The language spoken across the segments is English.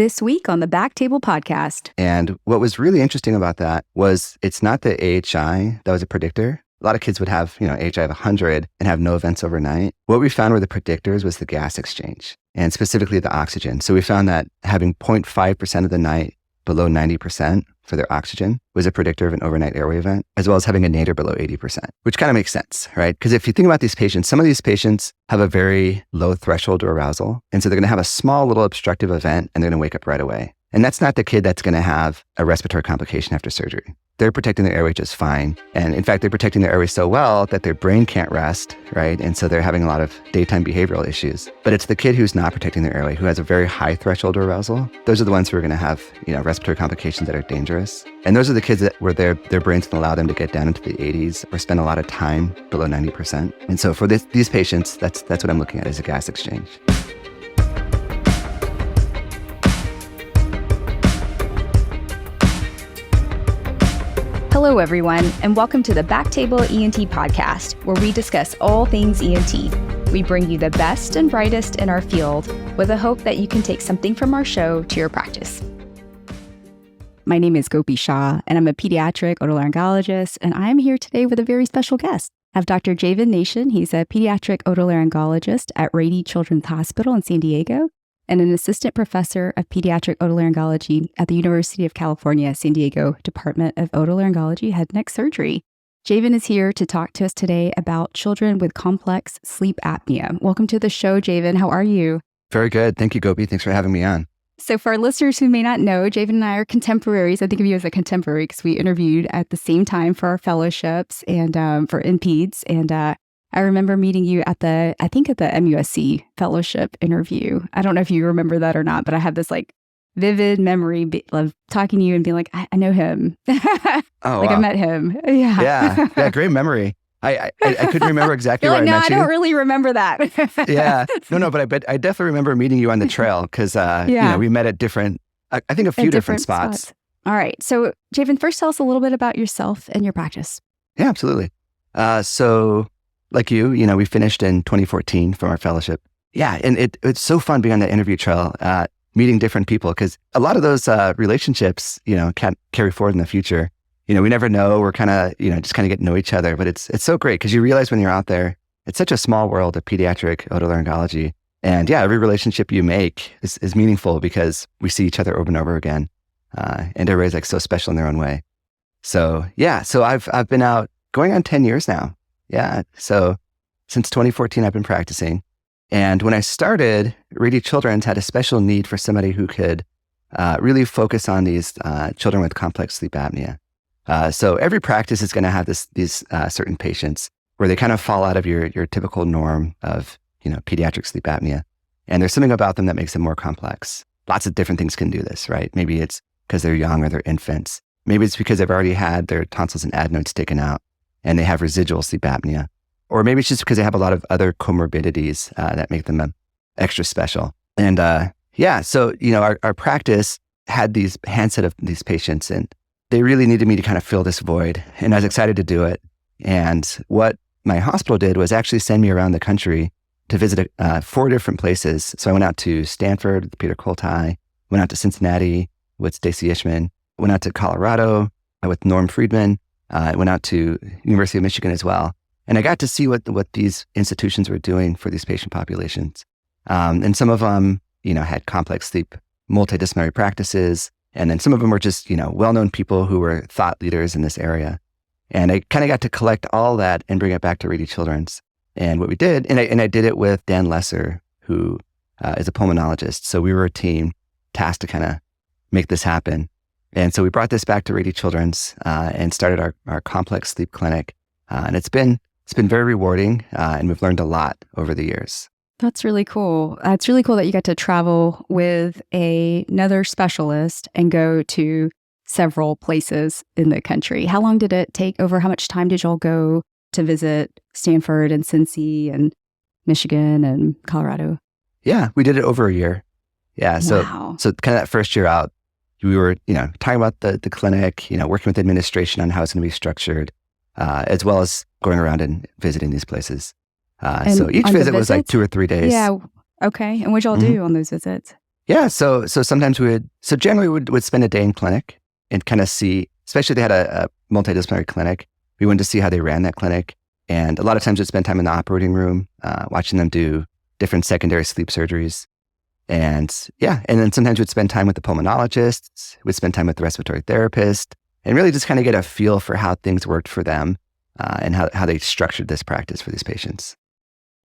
This week on the BackTable podcast. And what was really interesting about that was it's not the AHI that was a predictor. A lot of kids would have, AHI of 100 and have no events overnight. What we found were the predictors was the gas exchange and specifically the oxygen. So we found that having 0.5% of the night below 90% for their oxygen was a predictor of an overnight airway event, as well as having a nadir below 80%, which kind of makes sense, right? Because if you think about these patients, some of these patients have a very low threshold to arousal. And so they're going to have a small little obstructive event and they're going to wake up right away. And that's not the kid that's going to have a respiratory complication after surgery. They're protecting their airway just fine. And in fact, they're protecting their airway so well that their brain can't rest, right? And so they're having a lot of daytime behavioral issues. But it's the kid who's not protecting their airway, who has a very high threshold to arousal. Those are the ones who are going to have, respiratory complications that are dangerous. And those are the kids that where their brains can allow them to get down into the 80s or spend a lot of time below 90%. And so for these patients, that's what I'm looking at is a gas exchange. Hello, everyone, and welcome to the BackTable ENT podcast, where we discuss all things ENT. We bring you the best and brightest in our field with the hope that you can take something from our show to your practice. My name is Gopi Shah, and I'm a pediatric otolaryngologist, and I'm here today with a very special guest. I have Dr. Javan Nation. He's a pediatric otolaryngologist at Rady Children's Hospital in San Diego, and an assistant professor of pediatric otolaryngology at the University of California, San Diego Department of Otolaryngology Head and Neck Surgery. Javan is here to talk to us today about children with complex sleep apnea. Welcome to the show, Javan. How are you? Very good. Thank you, Gopi. Thanks for having me on. So for our listeners who may not know, Javan and I are contemporaries. I think of you as a contemporary because we interviewed at the same time for our fellowships and for NPEDS. And I remember meeting you at the MUSC fellowship interview. I don't know if you remember that or not, but I have this vivid memory of talking to you and being like, I know him. Oh, wow. I met him. Yeah. Yeah. Great memory. I couldn't remember exactly where I met you. No, I don't really remember that. Yeah. No, but I definitely remember meeting you on the trail because, we met at different, I think a few different spots. All right. So Javan, first tell us a little bit about yourself and your practice. Yeah, absolutely. So like you, we finished in 2014 from our fellowship. Yeah. And it's so fun being on that interview trail, meeting different people because a lot of those relationships, can carry forward in the future. We never know. We're kind of, just kind of getting to know each other. But it's so great because you realize when you're out there, it's such a small world of pediatric otolaryngology. And yeah, every relationship you make is meaningful because we see each other over and over again. And everybody's so special in their own way. So yeah, so I've been out going on 10 years now. Yeah. So since 2014, I've been practicing. And when I started, Rady Children's had a special need for somebody who could really focus on these children with complex sleep apnea. So every practice is going to have these certain patients where they kind of fall out of your typical norm of, pediatric sleep apnea. And there's something about them that makes them more complex. Lots of different things can do this, right? Maybe it's because they're young or they're infants. Maybe it's because they've already had their tonsils and adenoids taken out and they have residual sleep apnea. Or maybe it's just because they have a lot of other comorbidities that make them extra special. And so, our practice had these handset of these patients and they really needed me to kind of fill this void. And I was excited to do it. And what my hospital did was actually send me around the country to visit 4 different places. So I went out to Stanford with Peter Koltai, went out to Cincinnati with Stacy Ishman, went out to Colorado with Norm Friedman, I went out to University of Michigan as well. And I got to see what these institutions were doing for these patient populations. And some of them, had complex sleep, multidisciplinary practices. And then some of them were just, well-known people who were thought leaders in this area. And I kind of got to collect all that and bring it back to Rady Children's. And what we did, and I did it with Dan Lesser, who is a pulmonologist. So we were a team tasked to kind of make this happen. And so we brought this back to Rady Children's and started our complex sleep clinic. And it's been very rewarding, and we've learned a lot over the years. That's really cool. It's really cool that you got to travel with another specialist and go to several places in the country. How long did it take? Over how much time did y'all go to visit Stanford and Cincy and Michigan and Colorado? Yeah, we did it over a year. Yeah, so wow. So kind of that first year out, we were, talking about the clinic, working with administration on how it's going to be structured, as well as going around and visiting these places. So each visit was like 2 or 3 days. Yeah. Okay. And what'd y'all do on those visits? Yeah. So sometimes generally we would spend a day in clinic and kind of see, especially if they had a multidisciplinary clinic, we wanted to see how they ran that clinic. And a lot of times we'd spend time in the operating room, watching them do different secondary sleep surgeries. And then sometimes we'd spend time with the pulmonologists, we'd spend time with the respiratory therapist, and really just kind of get a feel for how things worked for them and how they structured this practice for these patients.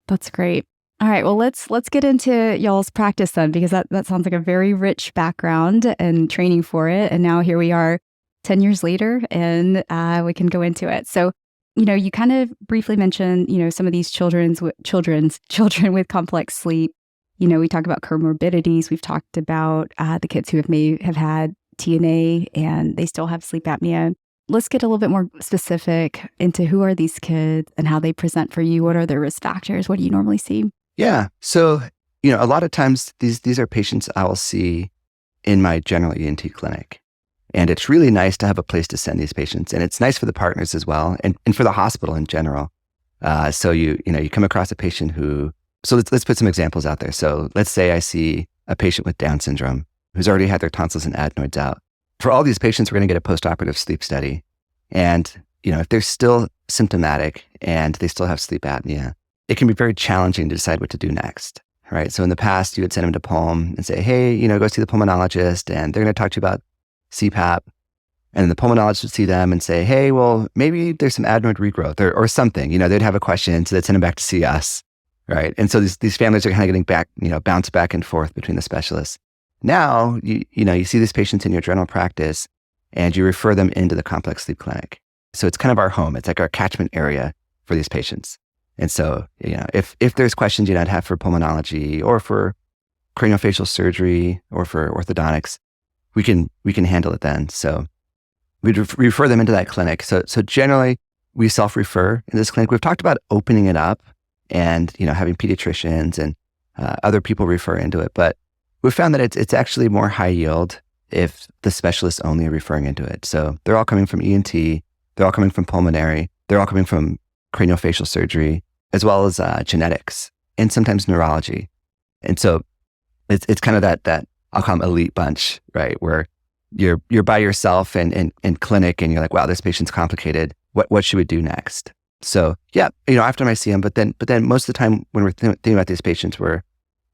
That's great. All right, well, let's get into y'all's practice then, because that sounds like a very rich background and training for it. And now here we are 10 years later, and we can go into it. So, you kind of briefly mentioned, some of these children with complex sleep. We talk about comorbidities. We've talked about the kids who may have had TNA and they still have sleep apnea. Let's get a little bit more specific into who are these kids and how they present for you. What are their risk factors? What do you normally see? Yeah. So, a lot of times these are patients I will see in my general ENT clinic. And it's really nice to have a place to send these patients. And it's nice for the partners as well, and for the hospital in general. So you come across a patient who, so let's put some examples out there. So let's say I see a patient with Down syndrome who's already had their tonsils and adenoids out. For all these patients, we're going to get a postoperative sleep study. And, if they're still symptomatic and they still have sleep apnea, it can be very challenging to decide what to do next, right? So in the past, you would send them to Pulm and say, hey, go see the pulmonologist, and they're going to talk to you about CPAP. And then the pulmonologist would see them and say, hey, well, maybe there's some adenoid regrowth or something. They'd have a question, so they'd send them back to see us, right? And so these families are kind of getting back, bounce back and forth between the specialists. Now, you see these patients in your general practice and you refer them into the complex sleep clinic. So it's kind of our home. It's like our catchment area for these patients. And so, if there's questions you'd have for pulmonology or for craniofacial surgery or for orthodontics, we can handle it then. So we'd refer them into that clinic. So generally we self-refer in this clinic. We've talked about opening it up and, having pediatricians and other people refer into it. But we've found that it's actually more high yield if the specialists only are referring into it. So they're all coming from ENT, they're all coming from pulmonary, they're all coming from craniofacial surgery, as well as genetics and sometimes neurology. And so it's kind of that I'll call them elite bunch, right? Where you're by yourself in clinic and you're like, wow, this patient's complicated. What should we do next? So yeah, after I see them, but then most of the time when we're thinking about these patients, we're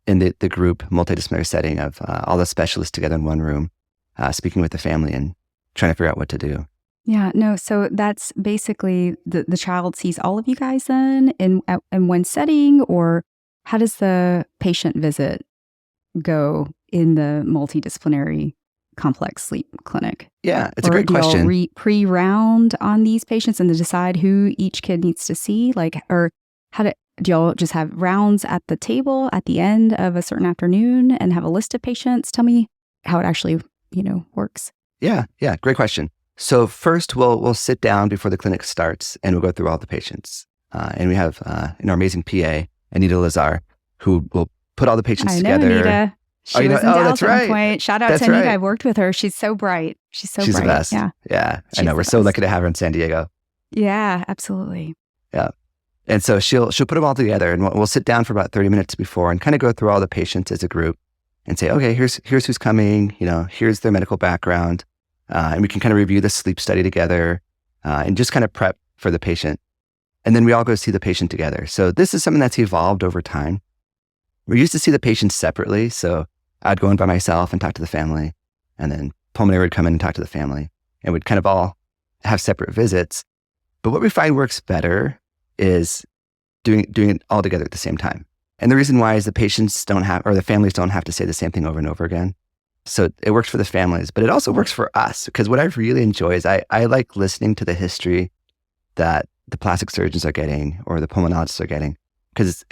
in the group multidisciplinary setting of all the specialists together in one room, speaking with the family and trying to figure out what to do. Yeah, no. So that's basically the child sees all of you guys then in one setting, or how does the patient visit go in the multidisciplinary complex sleep clinic? Yeah, it's a great question. Do y'all pre-round on these patients and to decide who each kid needs to see? Or do y'all just have rounds at the table at the end of a certain afternoon and have a list of patients? Tell me how it actually, works. Yeah, great question. So first, we'll sit down before the clinic starts and we'll go through all the patients. And we have our amazing PA, Anita Lazar, who will put all the patients together. Anita. She was in Dallas at one point. Shout out to Anita. Right. I've worked with her. She's so bright. She's bright. The best. Yeah. I know. We're so lucky to have her in San Diego. Yeah, absolutely. Yeah. And so she'll put them all together and we'll sit down for about 30 minutes before and kind of go through all the patients as a group and say, okay, here's who's coming, here's their medical background. And we can kind of review the sleep study together and just kind of prep for the patient. And then we all go see the patient together. So this is something that's evolved over time. We used to see the patients separately. So I'd go in by myself and talk to the family. And then pulmonary would come in and talk to the family. And we'd kind of all have separate visits. But what we find works better is doing it all together at the same time. And the reason why is the patients the families don't have to say the same thing over and over again. So it works for the families, but it also works for us because what I really enjoy is I like listening to the history that the plastic surgeons are getting or the pulmonologists are getting because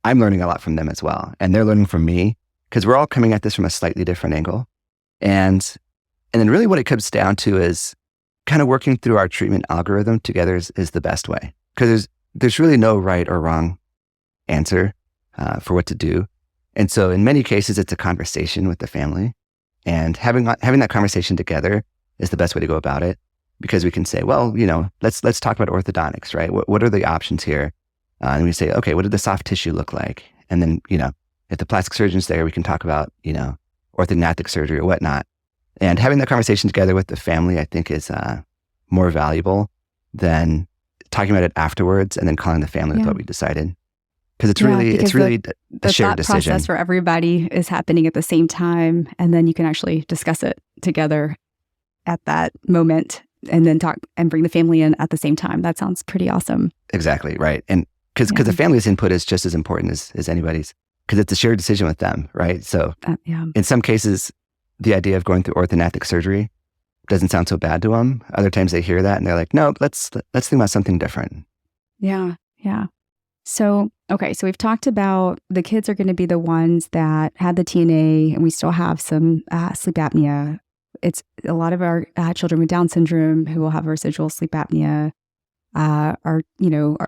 I'm learning a lot from them as well. And they're learning from me because we're all coming at this from a slightly different angle. And then really what it comes down to is kind of working through our treatment algorithm together is the best way because there's really no right or wrong answer for what to do. And so in many cases, it's a conversation with the family and having that conversation together is the best way to go about it because we can say, well, let's talk about orthodontics, right? What are the options here? And we say, okay, what did the soft tissue look like? And then, If the plastic surgeon's there, we can talk about, orthognathic surgery or whatnot. And having that conversation together with the family, I think, is more valuable than talking about it afterwards and then calling the family with what we decided. Because it's really a shared decision. The process for everybody is happening at the same time, and then you can actually discuss it together at that moment, and then talk and bring the family in at the same time. That sounds pretty awesome. Exactly, right. And because the family's input is just as important as anybody's, because it's a shared decision with them, right? So in some cases, the idea of going through orthognathic surgery doesn't sound so bad to them. Other times they hear that and they're like, no, let's think about something different. Yeah. So, okay, so we've talked about the kids are going to be the ones that had the TNA, and we still have some sleep apnea. It's a lot of our children with Down syndrome who will have residual sleep apnea.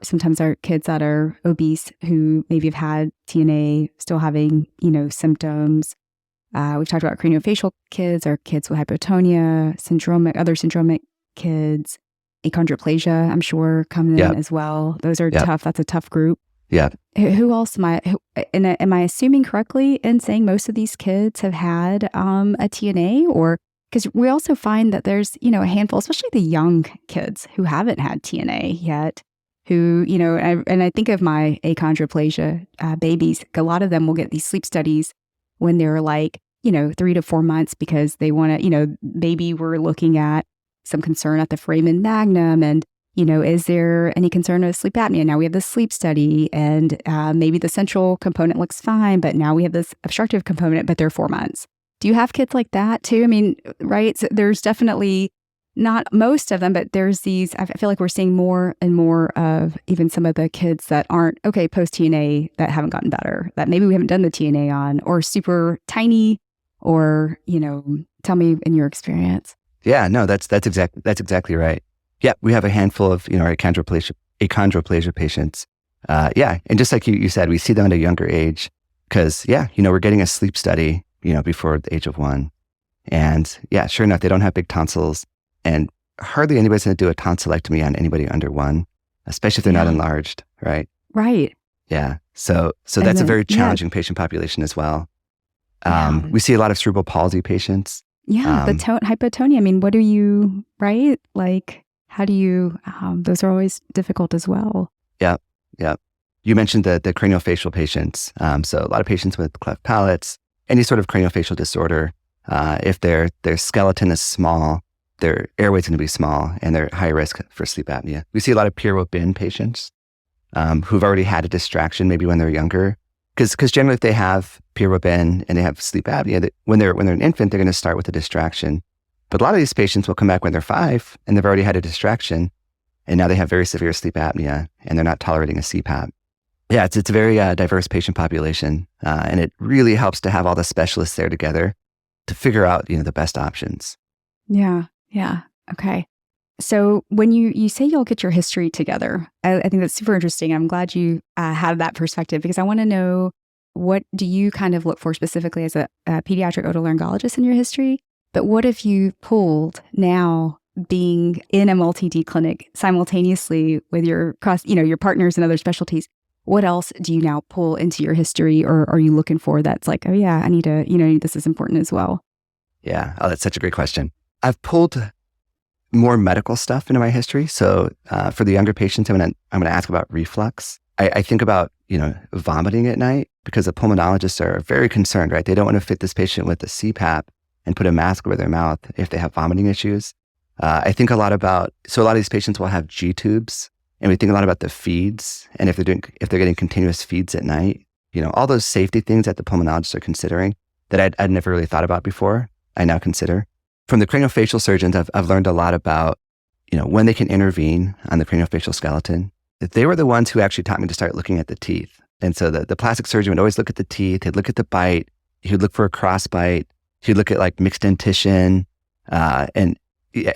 Sometimes our kids that are obese who maybe have had TNA still having, symptoms. We've talked about craniofacial kids, or kids with hypotonia, other syndromic kids. Achondroplasia, I'm sure, come in as well. Those are tough. That's a tough group. Yeah. Who else am I assuming correctly in saying most of these kids have had a TNA? Or because we also find that there's, a handful, especially the young kids who haven't had TNA yet, who, and I think of my achondroplasia babies, a lot of them will get these sleep studies when they're like, 3 to 4 months, because they want to, maybe we're looking at some concern at the foramen magnum, and is there any concern of sleep apnea? Now we have this sleep study, and maybe the central component looks fine, but now we have this obstructive component, but they're 4 months. Do you have kids like that too? I mean, right? So there's definitely, not most of them, but there's these, I feel like we're seeing more and more of even some of the kids that aren't, post TNA, that haven't gotten better, that maybe we haven't done the TNA on, or super tiny, or, tell me in your experience. Yeah, no, that's exactly right. Yeah, we have a handful of, our achondroplasia patients. And just like you said, we see them at a younger age because, we're getting a sleep study, before the age of 1. And sure enough, they don't have big tonsils, and hardly anybody's going to do a tonsillectomy on anybody under 1, especially if they're not enlarged, right? Right. Yeah. So that's a very challenging patient population as well. We see a lot of cerebral palsy patients. Yeah, the hypotonia. I mean, what do you, right? Like, how do you, those are always difficult as well. Yeah. You mentioned the craniofacial patients. So a lot of patients with cleft palates, any sort of craniofacial disorder, if their skeleton is small, their airway's going to be small, and they're high risk for sleep apnea. We see a lot of Pierrot-Bin patients who've already had a distraction maybe when they're younger. Because generally, if they have Pierrot-Bin and they have sleep apnea, when they're an infant, they're going to start with a distraction. But a lot of these patients will come back when they're 5 and they've already had a distraction, and now they have very severe sleep apnea and they're not tolerating a CPAP. Yeah, it's a very diverse patient population, and it really helps to have all the specialists there together to figure out the best options. Yeah. Okay. So when you say you'll get your history together, I think that's super interesting. I'm glad you had that perspective, because I want to know, what do you kind of look for specifically as a pediatric otolaryngologist in your history? But what if you pulled, now being in a multi-D clinic simultaneously with your partners and other specialties, what else do you now pull into your history, or are you looking for that's like, oh yeah, I need to, this is important as well? Yeah. Oh, that's such a great question. I've pulled more medical stuff into my history. So for the younger patients, I'm gonna ask about reflux. I think about vomiting at night, because the pulmonologists are very concerned, right? They don't want to fit this patient with a CPAP and put a mask over their mouth if they have vomiting issues. I think a lot of these patients will have G tubes, and we think a lot about the feeds, and if they're getting continuous feeds at night, all those safety things that the pulmonologists are considering that I'd never really thought about before, I now consider. From the craniofacial surgeons, I've learned a lot about, when they can intervene on the craniofacial skeleton. They were the ones who actually taught me to start looking at the teeth. And so the plastic surgeon would always look at the teeth, he'd look at the bite, he would look for a cross bite, he'd look at like mixed dentition. And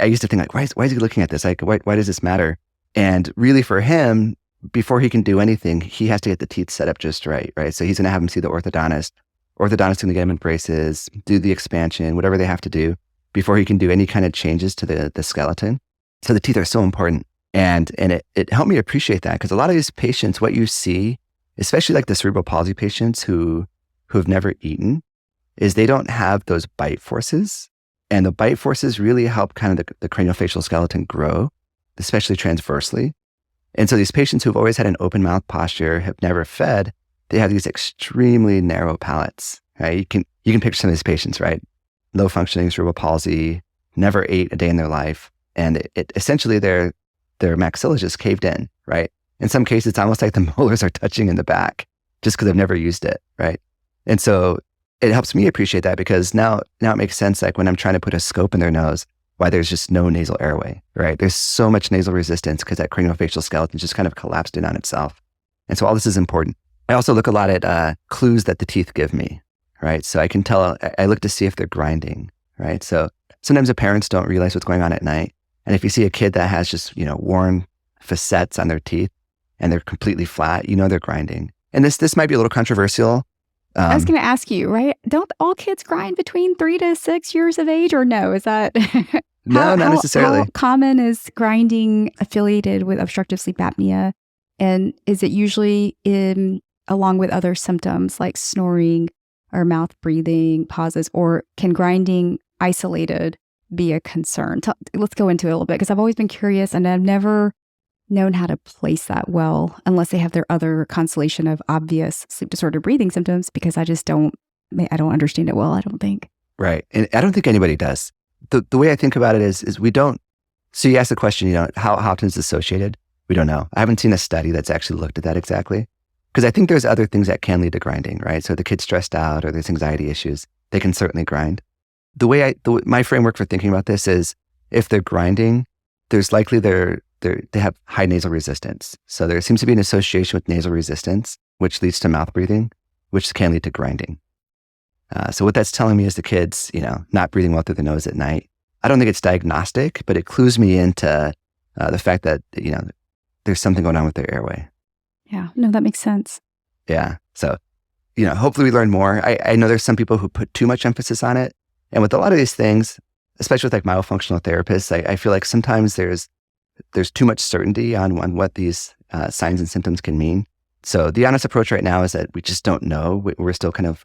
I used to think like, why is he looking at this? Like, why does this matter? And really for him, before he can do anything, he has to get the teeth set up just right? So he's going to have him see the orthodontist. Orthodontist going to get him in braces, do the expansion, whatever they have to do before he can do any kind of changes to the skeleton. So the teeth are so important. And it helped me appreciate that, because a lot of these patients, what you see, especially like the cerebral palsy patients who who have never eaten is they don't have those bite forces. And the bite forces really help kind of the craniofacial skeleton grow, especially transversely. And so these patients who've always had an open mouth posture, have never fed, they have these extremely narrow palates, right? You can picture some of these patients, right? Low functioning cerebral palsy, never ate a day in their life. And it essentially their maxilla just caved in, right? In some cases, it's almost like the molars are touching in the back just because they've never used it, right? And so it helps me appreciate that because now it makes sense, like when I'm trying to put a scope in their nose, why there's just no nasal airway, right? There's so much nasal resistance because that craniofacial skeleton just kind of collapsed in on itself. And so all this is important. I also look a lot at clues that the teeth give me, right? So I can tell, I look to see if they're grinding, right? So sometimes the parents don't realize what's going on at night. And if you see a kid that has just, worn facets on their teeth and they're completely flat, they're grinding. And this might be a little controversial. I was going to ask you, right? Don't all kids grind between 3 to 6 years of age, or no? Is that no, not necessarily. How common is grinding affiliated with obstructive sleep apnea? And is it usually along with other symptoms like snoring or mouth breathing, pauses, or can grinding isolated be a concern? Let's go into it a little bit because I've always been curious and I've never known how to place that well unless they have their other constellation of obvious sleep disorder breathing symptoms, because I don't understand it well, I don't think. Right. And I don't think anybody does. The way I think about it is we don't, so you asked the question, how often is associated? We don't know. I haven't seen a study that's actually looked at that exactly. Because I think there's other things that can lead to grinding, right? So the kid's stressed out or there's anxiety issues, they can certainly grind. My framework for thinking about this is if they're grinding, there's likely they have high nasal resistance. So there seems to be an association with nasal resistance, which leads to mouth breathing, which can lead to grinding. So what that's telling me is the kid's, not breathing well through the nose at night. I don't think it's diagnostic, but it clues me into the fact that, there's something going on with their airway. Yeah, no, that makes sense. Yeah. So, hopefully we learn more. I know there's some people who put too much emphasis on it. And with a lot of these things, especially with like myofunctional therapists, I feel like sometimes there's too much certainty on what these signs and symptoms can mean. So the honest approach right now is that we just don't know. We're still kind of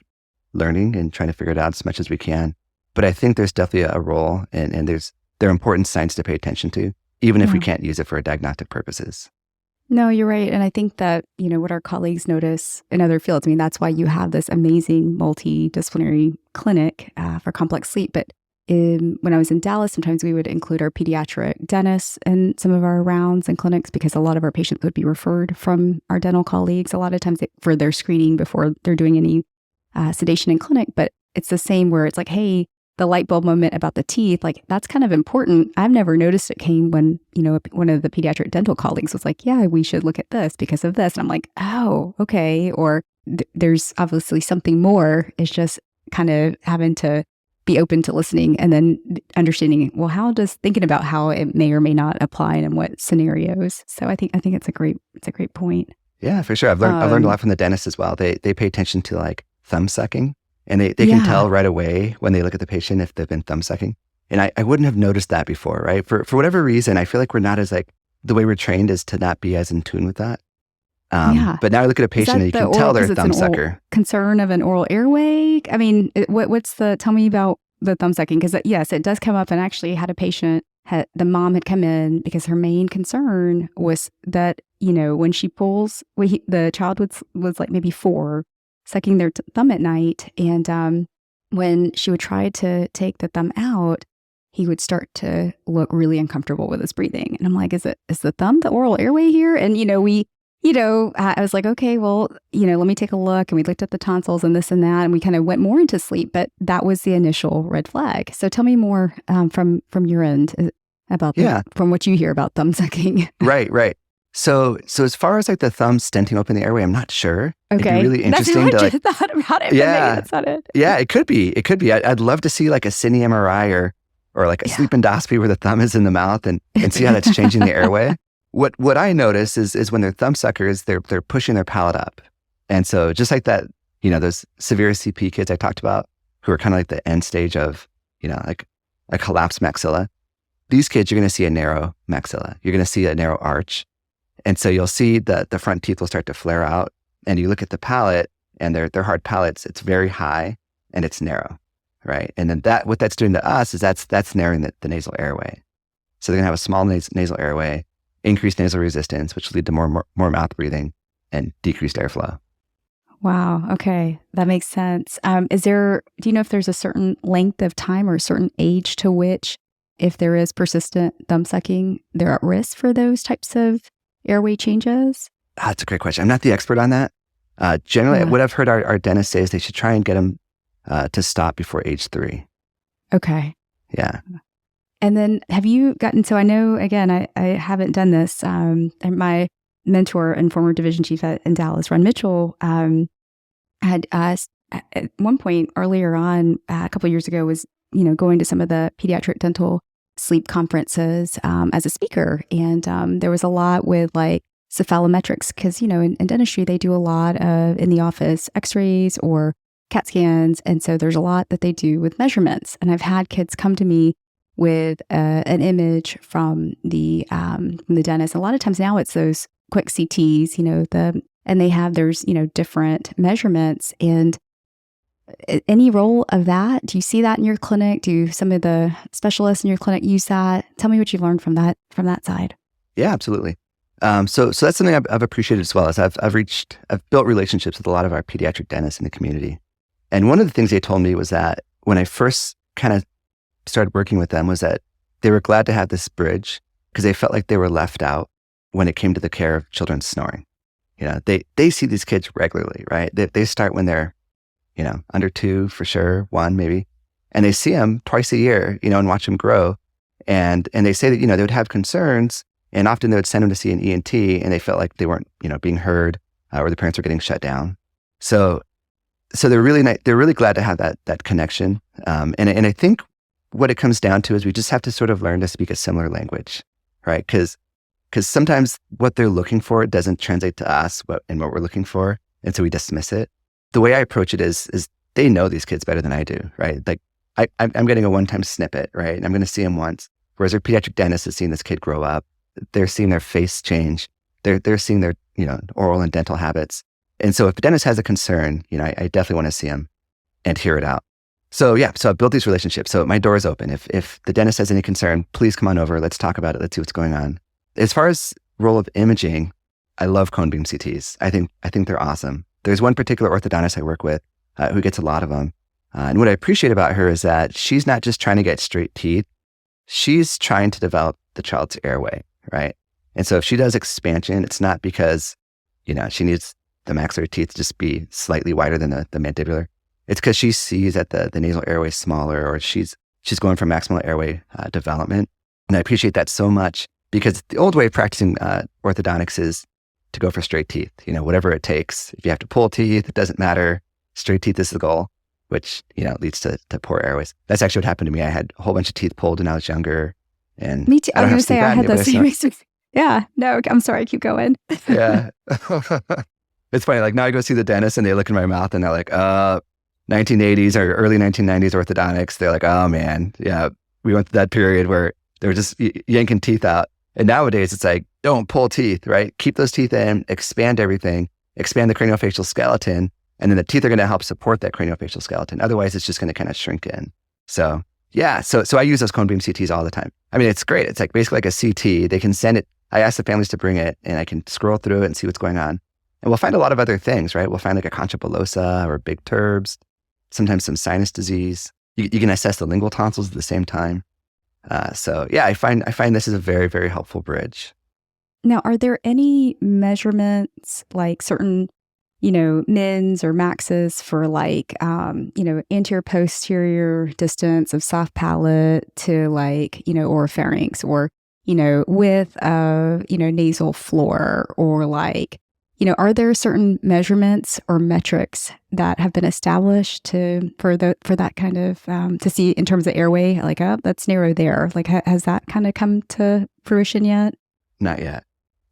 learning and trying to figure it out as much as we can. But I think there's definitely a role and there are important signs to pay attention to, even if we can't use it for diagnostic purposes. No, you're right. And I think that, what our colleagues notice in other fields, that's why you have this amazing multidisciplinary clinic for complex sleep. But when I was in Dallas, sometimes we would include our pediatric dentists in some of our rounds and clinics because a lot of our patients would be referred from our dental colleagues a lot of times for their screening before they're doing any sedation in clinic. But it's the same where it's like, hey, the light bulb moment about the teeth, like that's kind of important. I've never noticed it came when, one of the pediatric dental colleagues was like, yeah, we should look at this because of this. And I'm like, oh, okay. Or there's obviously something more. It's just kind of having to be open to listening and then understanding, well, thinking about how it may or may not apply and in what scenarios. So I think it's a great point. Yeah, for sure. I've learned a lot from the dentist as well. They pay attention to like thumb sucking. And they can tell right away when they look at the patient if they've been thumb sucking. And I wouldn't have noticed that before, right? For whatever reason, I feel like we're not as the way we're trained is to not be as in tune with that. But now I look at a patient and you can tell they're a thumb sucker. Concern of an oral airway? I mean, tell me about the thumb sucking. Because yes, it does come up, and actually had a patient, the mom had come in because her main concern was that, when she pulls, the child was like maybe 4, sucking their thumb at night. And when she would try to take the thumb out, he would start to look really uncomfortable with his breathing. And I'm like, is the thumb the oral airway here? And, I was like, okay, well, let me take a look. And we looked at the tonsils and this and that, and we kind of went more into sleep. But that was the initial red flag. So tell me more from your end about from what you hear about thumb sucking. Right. So as far as like the thumb stenting open the airway, I'm not sure. Okay. It'd be really interesting that's what I just thought about it. Yeah. Maybe that's not it. Yeah, it could be. I'd love to see like a cine MRI or like a sleep endoscopy where the thumb is in the mouth and see how that's changing the airway. What I notice is when they're thumb suckers, they're pushing their palate up. And so just like that, those severe CP kids I talked about who are kind of like the end stage of, like a collapsed maxilla. These kids, you're going to see a narrow maxilla. You're going to see a narrow arch. And so you'll see the front teeth will start to flare out, and you look at the palate, and their hard palates, it's very high and it's narrow, right? And then what that's doing to us is that's narrowing the nasal airway. So they're gonna have a small nasal airway, increased nasal resistance, which will lead to more mouth breathing and decreased airflow. Wow. Okay. That makes sense. Do you know if there's a certain length of time or a certain age to which, if there is persistent thumb sucking, they're at risk for those types of airway changes? That's a great question. I'm not the expert on that. Generally, what I've heard our dentists say is they should try and get them to stop before age 3. Okay. Yeah. And then have you gotten, so I know, again, I haven't done this. And my mentor and former division chief in Dallas, Ron Mitchell, had at one point earlier on, a couple of years ago, was, going to some of the pediatric dental sleep conferences as a speaker. And there was a lot with like cephalometrics, because, in dentistry, they do a lot of in the office x-rays or CAT scans. And so there's a lot that they do with measurements. And I've had kids come to me with an image from the dentist. A lot of times now it's those quick CTs, and they have, there's, different measurements. And any role of that? Do you see that in your clinic? Do some of the specialists in your clinic use that? Tell me what you've learned from that side. Yeah, absolutely. So that's something I've appreciated as well. As I've built relationships with a lot of our pediatric dentists in the community. And one of the things they told me was that when I first kind of started working with them was that they were glad to have this bridge because they felt like they were left out when it came to the care of children snoring. They see these kids regularly, right? They start when they're, under 2 for sure, 1 maybe, and they see them twice a year, and watch them grow. And they say that, they would have concerns, and often they would send them to see an ENT, and they felt like they weren't, being heard, or the parents were getting shut down. So they're really glad to have that connection. And I think what it comes down to is we just have to sort of learn to speak a similar language, right? Because sometimes what they're looking for doesn't translate to us what we're looking for, and so we dismiss it. The way I approach it is they know these kids better than I do, right? Like I'm getting a one-time snippet, right? And I'm going to see them once, whereas their pediatric dentist is seeing this kid grow up. They're seeing their face change. They're seeing their oral and dental habits. And so if the dentist has a concern, I definitely want to see them and hear it out. So I've built these relationships. So my door is open. If the dentist has any concern, please come on over. Let's talk about it. Let's see what's going on. As far as role of imaging, I love cone beam CTs. I think they're awesome. There's one particular orthodontist I work with who gets a lot of them. And what I appreciate about her is that she's not just trying to get straight teeth. She's trying to develop the child's airway, right? And so if she does expansion, it's not because, she needs the maxillary teeth to just be slightly wider than the mandibular. It's because she sees that the nasal airway is smaller, or she's going for maximal airway development. And I appreciate that so much because the old way of practicing orthodontics is to go for straight teeth, whatever it takes. If you have to pull teeth, it doesn't matter. Straight teeth is the goal, which, leads to poor airways. That's actually what happened to me. I had a whole bunch of teeth pulled when I was younger. And me too. I was going to say I had the same experience. Yeah. No, I'm sorry. Keep going. Yeah. It's funny. Like now I go see the dentist and they look in my mouth and they're like, 1980s or early 1990s orthodontics. They're like, oh man, yeah, we went through that period where they were just yanking teeth out. And nowadays it's like, don't pull teeth, right? Keep those teeth in, expand everything, expand the craniofacial skeleton, and then the teeth are going to help support that craniofacial skeleton. Otherwise, it's just going to kind of shrink in. So yeah, so I use those cone beam CTs all the time. I mean, it's great. It's like basically like a CT. They can send it. I ask the families to bring it, and I can scroll through it and see what's going on. And we'll find a lot of other things, right? We'll find like a concha pillosa or big turbs, sometimes some sinus disease. You can assess the lingual tonsils at the same time. So yeah, I find this is a very, very helpful bridge. Now, are there any measurements, like certain, mins or maxes for like, anterior posterior distance of soft palate to like, oropharynx, or, width of, nasal floor, or like, are there certain measurements or metrics that have been established for that kind of to see in terms of airway, like, oh, that's narrow there? Like, has that kind of come to fruition yet? Not yet.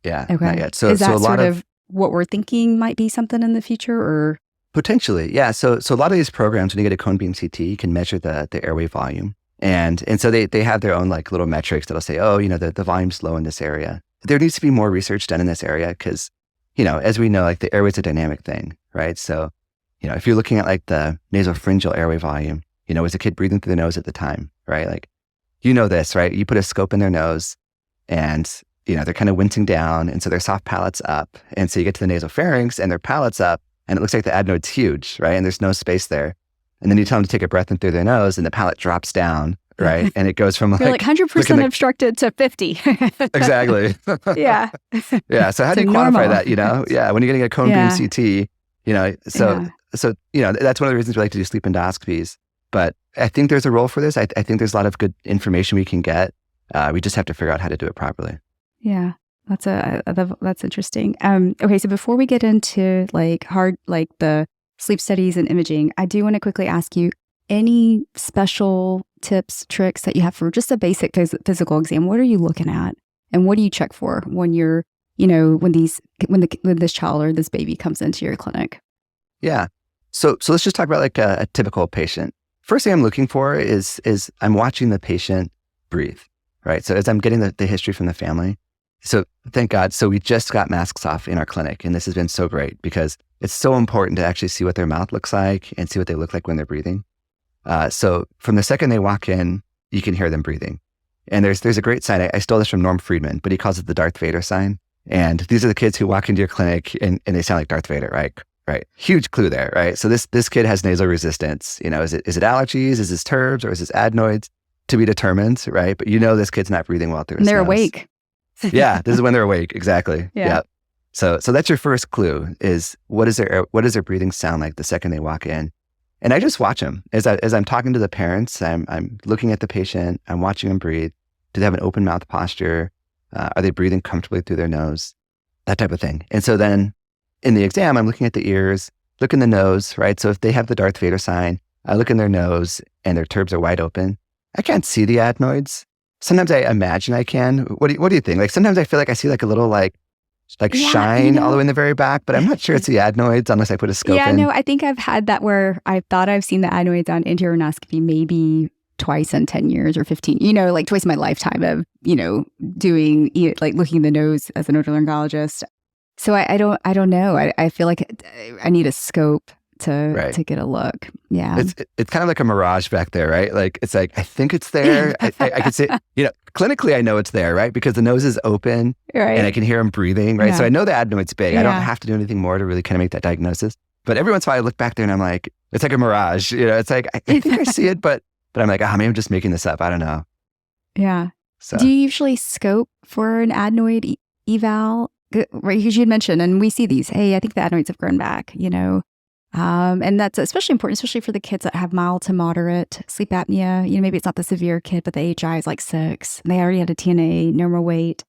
Yeah, okay. Not yet. So is that so a lot sort of what we're thinking might be something in the future, or potentially? Yeah. So a lot of these programs, when you get a cone beam CT, you can measure the airway volume, and so they have their own like little metrics that'll say, oh, the volume's low in this area. There needs to be more research done in this area because, as we know, like the airway's a dynamic thing, right? So if you're looking at like the nasopharyngeal airway volume, was the kid breathing through the nose at the time, right? Like, this, right? You put a scope in their nose and, they're kind of wincing down. And so their soft palate's up. And so you get to the nasopharynx and their palate's up and it looks like the adenoid's huge, right? And there's no space there. And then you tell them to take a breath in through their nose and the palate drops down, right? And it goes from You're like 100% obstructed to 50. Exactly. Yeah. Yeah. So how do you quantify that, Yeah. When you're getting a cone beam CT, so that's one of the reasons we like to do sleep endoscopies. But I think there's a role for this. I think there's a lot of good information we can get. We just have to figure out how to do it properly. Yeah. That's interesting. Okay. So before we get into the sleep studies and imaging, I do want to quickly ask you any special tips, tricks that you have for just a basic physical exam. What are you looking at and what do you check for when you're, when this child or this baby comes into your clinic? Yeah. So let's just talk about like a typical patient. First thing I'm looking for is I'm watching the patient breathe, right? So as I'm getting the history from the family. So thank God. So we just got masks off in our clinic and this has been so great because it's so important to actually see what their mouth looks like and see what they look like when they're breathing. So from the second they walk in, you can hear them breathing. And there's a great sign. I stole this from Norm Friedman, but he calls it the Darth Vader sign. And these are the kids who walk into your clinic and they sound like Darth Vader, right? Right. Huge clue there, right? So this kid has nasal resistance. Is it allergies? Is this turbs or is this adenoids? To be determined, right? But this kid's not breathing well through his they're nose. Awake. Yeah, this is when they're awake. Exactly. Yeah. So that's your first clue is what does their breathing sound like the second they walk in? And I just watch them as I'm talking to the parents. I'm looking at the patient. I'm watching them breathe. Do they have an open mouth posture? Are they breathing comfortably through their nose? That type of thing. And so then in the exam, I'm looking at the ears, look in the nose, right? So if they have the Darth Vader sign, I look in their nose and their turbs are wide open. I can't see the adenoids. Sometimes I imagine I can. What do you think? Like sometimes I feel like I see like a little shine all the way in the very back, but I'm not sure it's the adenoids unless I put a scope in. Yeah, no, I think I've had that where I thought I've seen the adenoids on interior endoscopy maybe twice in 10 years or 15, like twice in my lifetime of, doing, like looking in the nose as an otolaryngologist. So I don't know. I feel like I need a scope to get a look. Yeah. It's kind of like a mirage back there, right? Like, it's like, I think it's there. I could say, clinically I know it's there, right? Because the nose is open and I can hear them breathing, right? Yeah. So I know the adenoid's big. Yeah. I don't have to do anything more to really kind of make that diagnosis. But every once in a while I look back there and I'm like, it's like a mirage, it's like, I think I see it, but I'm like, maybe I'm just making this up. I don't know. Yeah. So. Do you usually scope for an adenoid eval? Right, because you had mentioned, and we see these, hey, I think the adenoids have grown back, and that's especially important, especially for the kids that have mild to moderate sleep apnea. Maybe it's not the severe kid, but the AHI is like 6. And they already had a TNA, normal weight.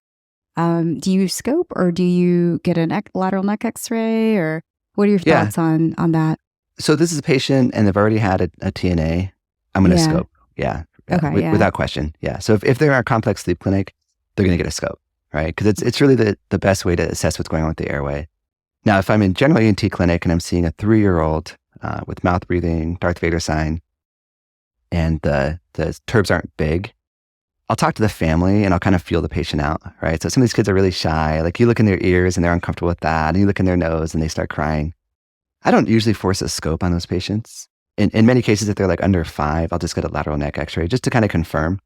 Do you scope or do you get a lateral neck x-ray or what are your thoughts on that? So this is a patient and they've already had a TNA. I'm going to scope. Yeah. Okay. Without question. Yeah. So if they're in our complex sleep clinic, they're going to get a scope, right? Because it's really the best way to assess what's going on with the airway. Now, if I'm in general ENT clinic and I'm seeing a 3-year-old with mouth breathing, Darth Vader sign, and the turbs aren't big, I'll talk to the family and I'll kind of feel the patient out, right? So some of these kids are really shy. Like you look in their ears and they're uncomfortable with that, and you look in their nose and they start crying. I don't usually force a scope on those patients. In many cases, if they're like under 5, I'll just get a lateral neck x-ray just to kind of confirm.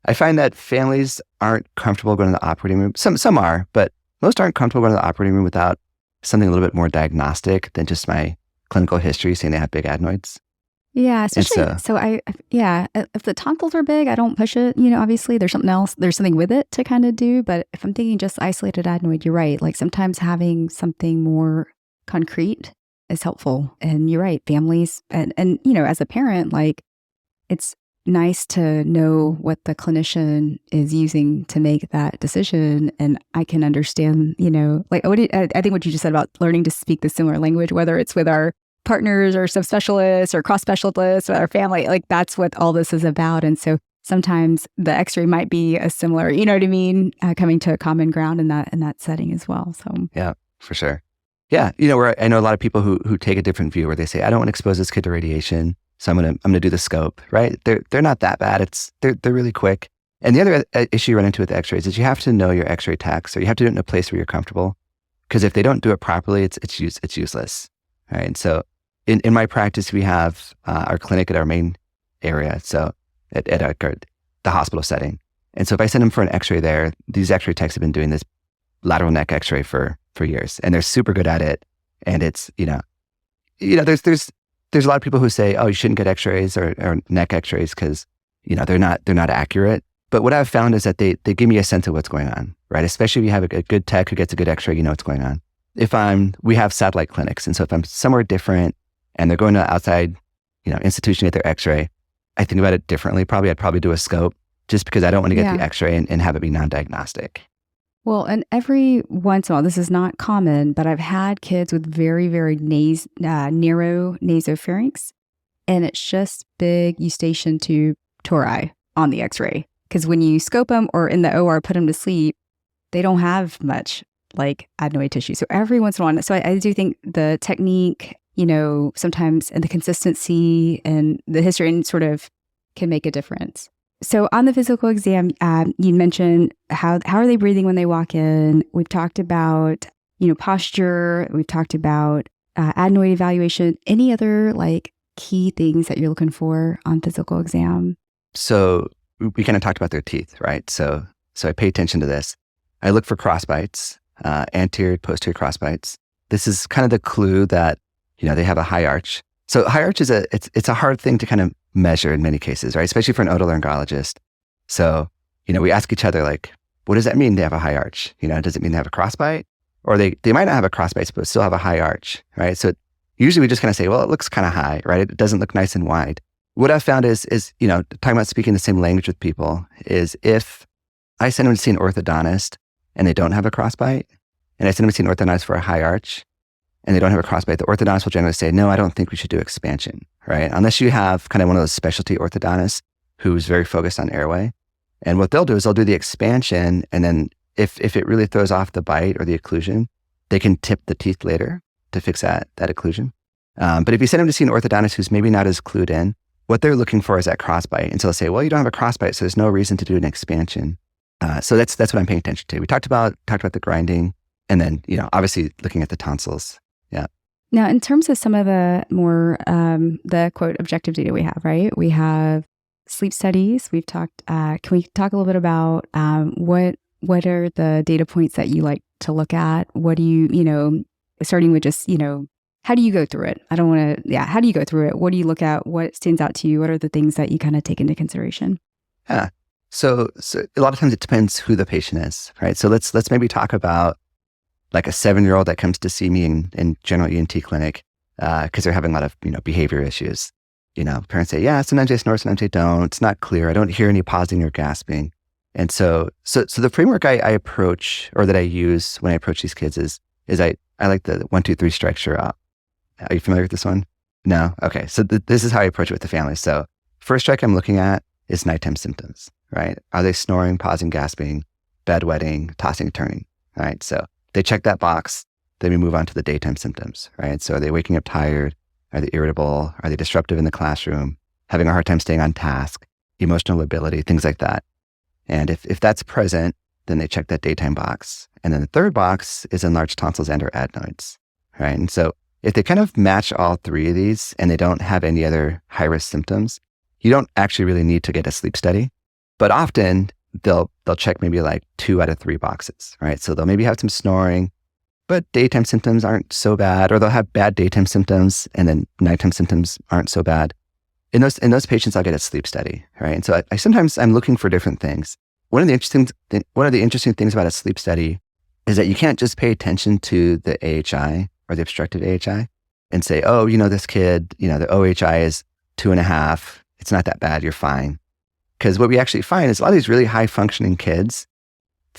I find that families aren't comfortable going to the operating room. Some are, but most aren't comfortable going to the operating room without something a little bit more diagnostic than just my clinical history saying they have big adenoids. Yeah, especially, if the tonsils are big, I don't push it, obviously there's something else, there's something with it to kind of do. But if I'm thinking just isolated adenoid, you're right. Like sometimes having something more concrete is helpful. And you're right, families, and as a parent, like it's nice to know what the clinician is using to make that decision. And I can understand, I think what you just said about learning to speak the similar language, whether it's with our partners or subspecialists or cross specialists with our family, like that's what all this is about. And so sometimes the x-ray might be a similar, coming to a common ground in that setting as well. So yeah, for sure. Yeah. Where I know a lot of people who take a different view where they say, I don't want to expose this kid to radiation, so I'm gonna do the scope, right? They're not that bad. They're really quick. And the other issue you run into with x-rays is you have to know your x-ray techs, or you have to do it in a place where you're comfortable. Because if they don't do it properly, it's useless. Right. And so in my practice, we have our clinic at our main area, so at the hospital setting. And so if I send them for an x-ray there, these x-ray techs have been doing this lateral neck x-ray for years, and they're super good at it. And it's, there's a lot of people who say, oh, you shouldn't get x-rays or neck x-rays because, they're not accurate. But what I've found is that they give me a sense of what's going on, right? Especially if you have a good tech who gets a good x-ray, you know what's going on. We have satellite clinics. And so if I'm somewhere different and they're going to outside, institution to get their x-ray, I think about it differently. I'd probably do a scope just because I don't want to get the x-ray and have it be non-diagnostic. Well, and every once in a while, this is not common, but I've had kids with very, very narrow nasopharynx, and it's just big eustachian tube tori on the x-ray. Because when you scope them or in the OR, put them to sleep, they don't have much like adenoid tissue. So every once in a while, so I do think the technique, sometimes and the consistency and the history and sort of can make a difference. So on the physical exam, you mentioned how are they breathing when they walk in? We've talked about, posture. We've talked about adenoid evaluation. Any other key things that you're looking for on physical exam? So we kind of talked about their teeth, right? So I pay attention to this. I look for cross bites, anterior, posterior cross bites. This is kind of the clue that, they have a high arch. So high arch is it's a hard thing to kind of measure in many cases, right? Especially for an otolaryngologist. So, we ask each other, what does that mean they have a high arch? Does it mean they have a crossbite? Or they might not have a crossbite, but still have a high arch, right? So usually we just kind of say, well, it looks kind of high, right? It doesn't look nice and wide. What I've found is talking about speaking the same language with people is if I send them to see an orthodontist and they don't have a crossbite, and I send them to see an orthodontist for a high arch, and they don't have a crossbite, the orthodontist will generally say, no, I don't think we should do expansion, right? Unless you have kind of one of those specialty orthodontists who's very focused on airway. And what they'll do is they'll do the expansion, and then if it really throws off the bite or the occlusion, they can tip the teeth later to fix that occlusion. But if you send them to see an orthodontist who's maybe not as clued in, what they're looking for is that crossbite. And so they'll say, well, you don't have a crossbite, so there's no reason to do an expansion. So that's what I'm paying attention to. We talked about the grinding, and then, obviously looking at the tonsils. Yeah. Now, in terms of some of the more, the quote, objective data we have, right? We have sleep studies. We've talked, can we talk a little bit about what are the data points that you like to look at? What do you, starting with just, how do you go through it? How do you go through it? What do you look at? What stands out to you? What are the things that you kind of take into consideration? Yeah. So a lot of times it depends who the patient is, right? So let's maybe talk about like a 7-year-old that comes to see me in general ENT clinic because they're having a lot of behavior issues. Parents say, yeah, sometimes they snore, sometimes they don't. It's not clear. I don't hear any pausing or gasping. And so the framework I approach, or that I use when I approach these kids is I like the 1, 2, 3 structure. Are you familiar with this one? No? Okay. So this is how I approach it with the family. So first strike I'm looking at is nighttime symptoms, right? Are they snoring, pausing, gasping, bedwetting, tossing, turning, right? So they check that box. Then we move on to the daytime symptoms, right? So are they waking up tired? Are they irritable? Are they disruptive in the classroom? Having a hard time staying on task? Emotional lability, things like that. And if that's present, then they check that daytime box. And then the third box is enlarged tonsils and or adenoids, right? And so if they kind of match all 3 of these and they don't have any other high-risk symptoms, you don't actually really need to get a sleep study. But often they'll check maybe like 2 out of 3 boxes, right? So they'll maybe have some snoring, but daytime symptoms aren't so bad, or they'll have bad daytime symptoms and then nighttime symptoms aren't so bad. In those patients, I'll get a sleep study, right? And so I sometimes I'm looking for different things. One of the interesting things about a sleep study is that you can't just pay attention to the AHI or the obstructive AHI and say, oh, this kid, the OHI is 2.5. It's not that bad. You're fine. Because what we actually find is a lot of these really high functioning kids,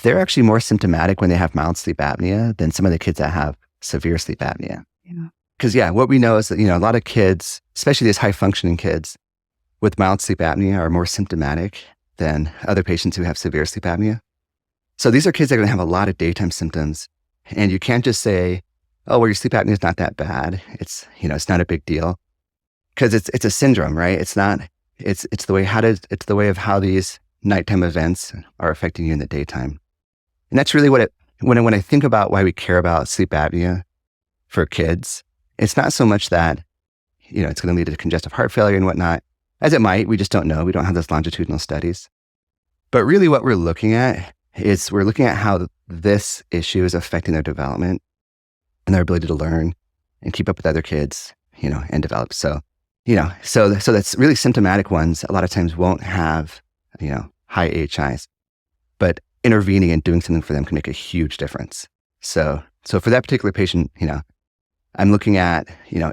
they're actually more symptomatic when they have mild sleep apnea than some of the kids that have severe sleep apnea. Yeah. Because what we know is that, a lot of kids, especially these high functioning kids with mild sleep apnea, are more symptomatic than other patients who have severe sleep apnea. So these are kids that are going to have a lot of daytime symptoms. And you can't just say, oh, well, your sleep apnea is not that bad. It's, it's not a big deal. Because it's a syndrome, right? It's not, it's the way of how these nighttime events are affecting you in the daytime. And that's really when I think about why we care about sleep apnea for kids, it's not so much that it's going to lead to congestive heart failure and whatnot, as it might. We just don't know. We don't have those longitudinal studies. But really what we're looking at is we're looking at how this issue is affecting their development and their ability to learn and keep up with other kids, and develop. So that's really symptomatic ones a lot of times won't have, high AHIs, but intervening and doing something for them can make a huge difference. So for that particular patient, I'm looking at,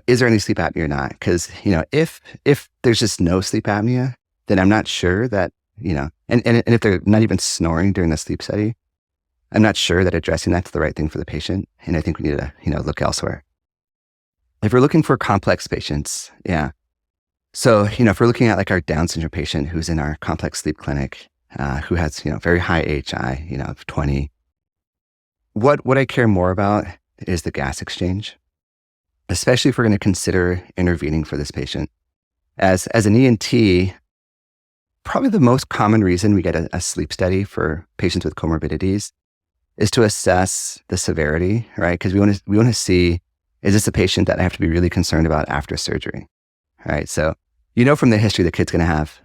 is there any sleep apnea or not? Because, if there's just no sleep apnea, then I'm not sure that, and if they're not even snoring during the sleep study, I'm not sure that addressing that's the right thing for the patient. And I think we need to, look elsewhere. If we're looking for complex patients, yeah. So, if we're looking at like our Down syndrome patient who's in our complex sleep clinic, who has, very high AHI, of 20, what I care more about is the gas exchange, especially if we're going to consider intervening for this patient. As an ENT, probably the most common reason we get a sleep study for patients with comorbidities is to assess the severity, right? Because we want to see, is this a patient that I have to be really concerned about after surgery, right? So, from the history, the kid's going to have,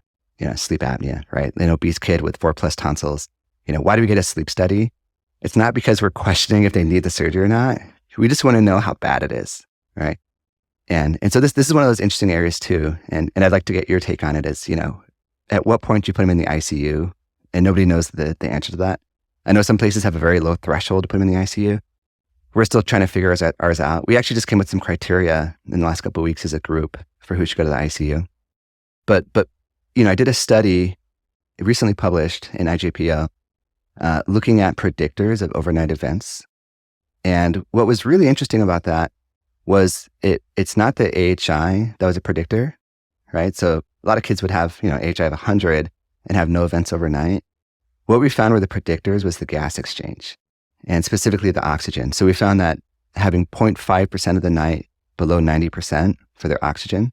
sleep apnea, right? An obese kid with 4+ tonsils. Why do we get a sleep study? It's not because we're questioning if they need the surgery or not. We just want to know how bad it is, right? And so this is one of those interesting areas too. And I'd like to get your take on it is, at what point do you put them in the ICU? And nobody knows the answer to that. I know some places have a very low threshold to put them in the ICU. We're still trying to figure ours out. We actually just came with some criteria in the last couple of weeks as a group for who should go to the ICU. But I did a study recently published in IJPO looking at predictors of overnight events. And what was really interesting about that was it's not the AHI that was a predictor, right? So a lot of kids would have, AHI of 100 and have no events overnight. What we found were the predictors was the gas exchange and specifically the oxygen. So we found that having 0.5% of the night below 90% for their oxygen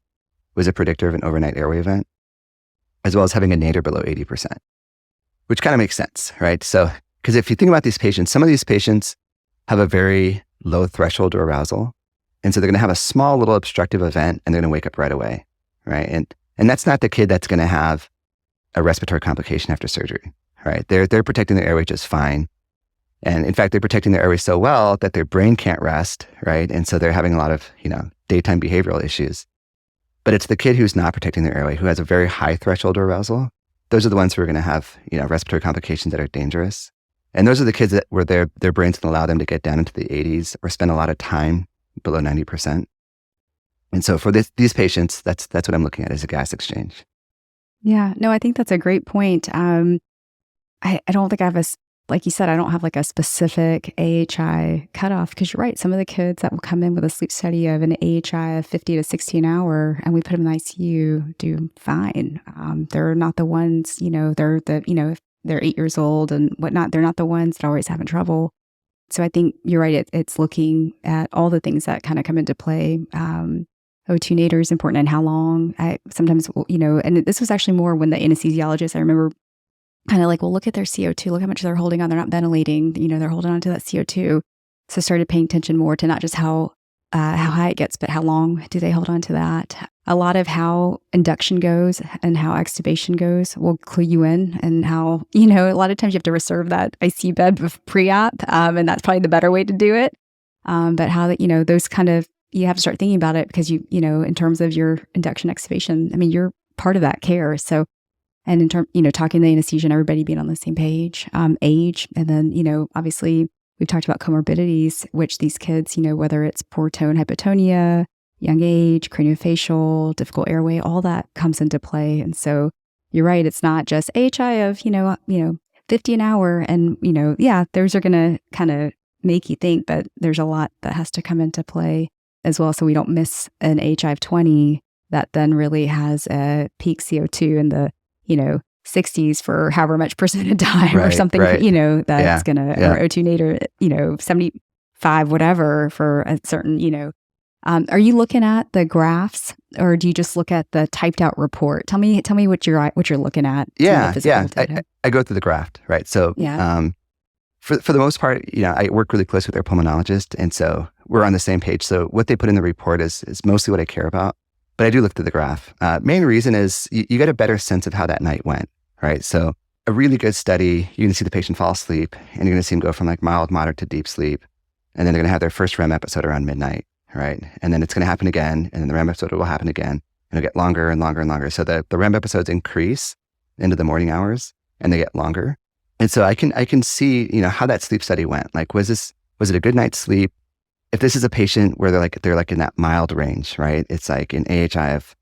was a predictor of an overnight airway event, as well as having a nadir below 80%, which kind of makes sense, right? So, because if you think about these patients, some of these patients have a very low threshold to arousal. And so they're going to have a small little obstructive event and they're going to wake up right away, right? And that's not the kid that's going to have a respiratory complication after surgery, right? They're protecting their airway just fine. And in fact, they're protecting their airway so well that their brain can't rest, right? And so they're having a lot of, daytime behavioral issues. But it's the kid who's not protecting their airway, who has a very high threshold to arousal. Those are the ones who are going to have, respiratory complications that are dangerous. And those are the kids that where their brains can allow them to get down into the 80s or spend a lot of time below 90%. And so for these patients, that's what I'm looking at as a gas exchange. Yeah, no, I think that's a great point. I don't think I have like you said, I don't have like a specific AHI cutoff because you're right. Some of the kids that will come in with a sleep study of an AHI of 50 to 60 an hour and we put them in the ICU do fine. They're not the ones, if they're 8 years old and whatnot, they're not the ones that are always having trouble. So I think you're right. It's looking at all the things that kind of come into play. O2 nadir is important and how long. I sometimes, and this was actually more when the anesthesiologist, I remember kind of like, well, look at their CO2, look how much they're holding on. They're not ventilating, they're holding on to that CO2. So started paying attention more to not just how high it gets, but how long do they hold on to that? A lot of how induction goes and how extubation goes will clue you in and how, a lot of times you have to reserve that IC bed pre-op. And that's probably the better way to do it. But how that, those kind of, you have to start thinking about it because in terms of your induction extubation, you're part of that care. So, and in terms, talking to the anesthesia and everybody being on the same page, age, and then, obviously we've talked about comorbidities, which these kids, whether it's poor tone hypotonia, young age, craniofacial, difficult airway, all that comes into play. And so you're right. It's not just AHI of, 50 an hour. And, those are going to kind of make you think, but there's a lot that has to come into play as well. So we don't miss an AHI of 20 that then really has a peak CO2 in the, 60s for however much percent of time or something, that's going to, or O2 nadir, 75, whatever for a certain, are you looking at the graphs or do you just look at the typed out report? Tell me what you're looking at. Yeah. I go through the graph, right? So, for the most part, I work really close with their pulmonologist. And so we're on the same page. So what they put in the report is mostly what I care about. but I do look through the graph. Main reason is you get a better sense of how that night went, right? So a really good study, you can see the patient fall asleep, and you're going to see them go from like mild, moderate to deep sleep. And then they're going to have their first REM episode around midnight, right? And then it's going to happen again, and then the REM episode will happen again, and it'll get longer and longer and longer. So the REM episodes increase into the morning hours, and they get longer. And so I can see, how that sleep study went. Like, was it a good night's sleep? If this is a patient where they're like in that mild range, right? It's like an AHI of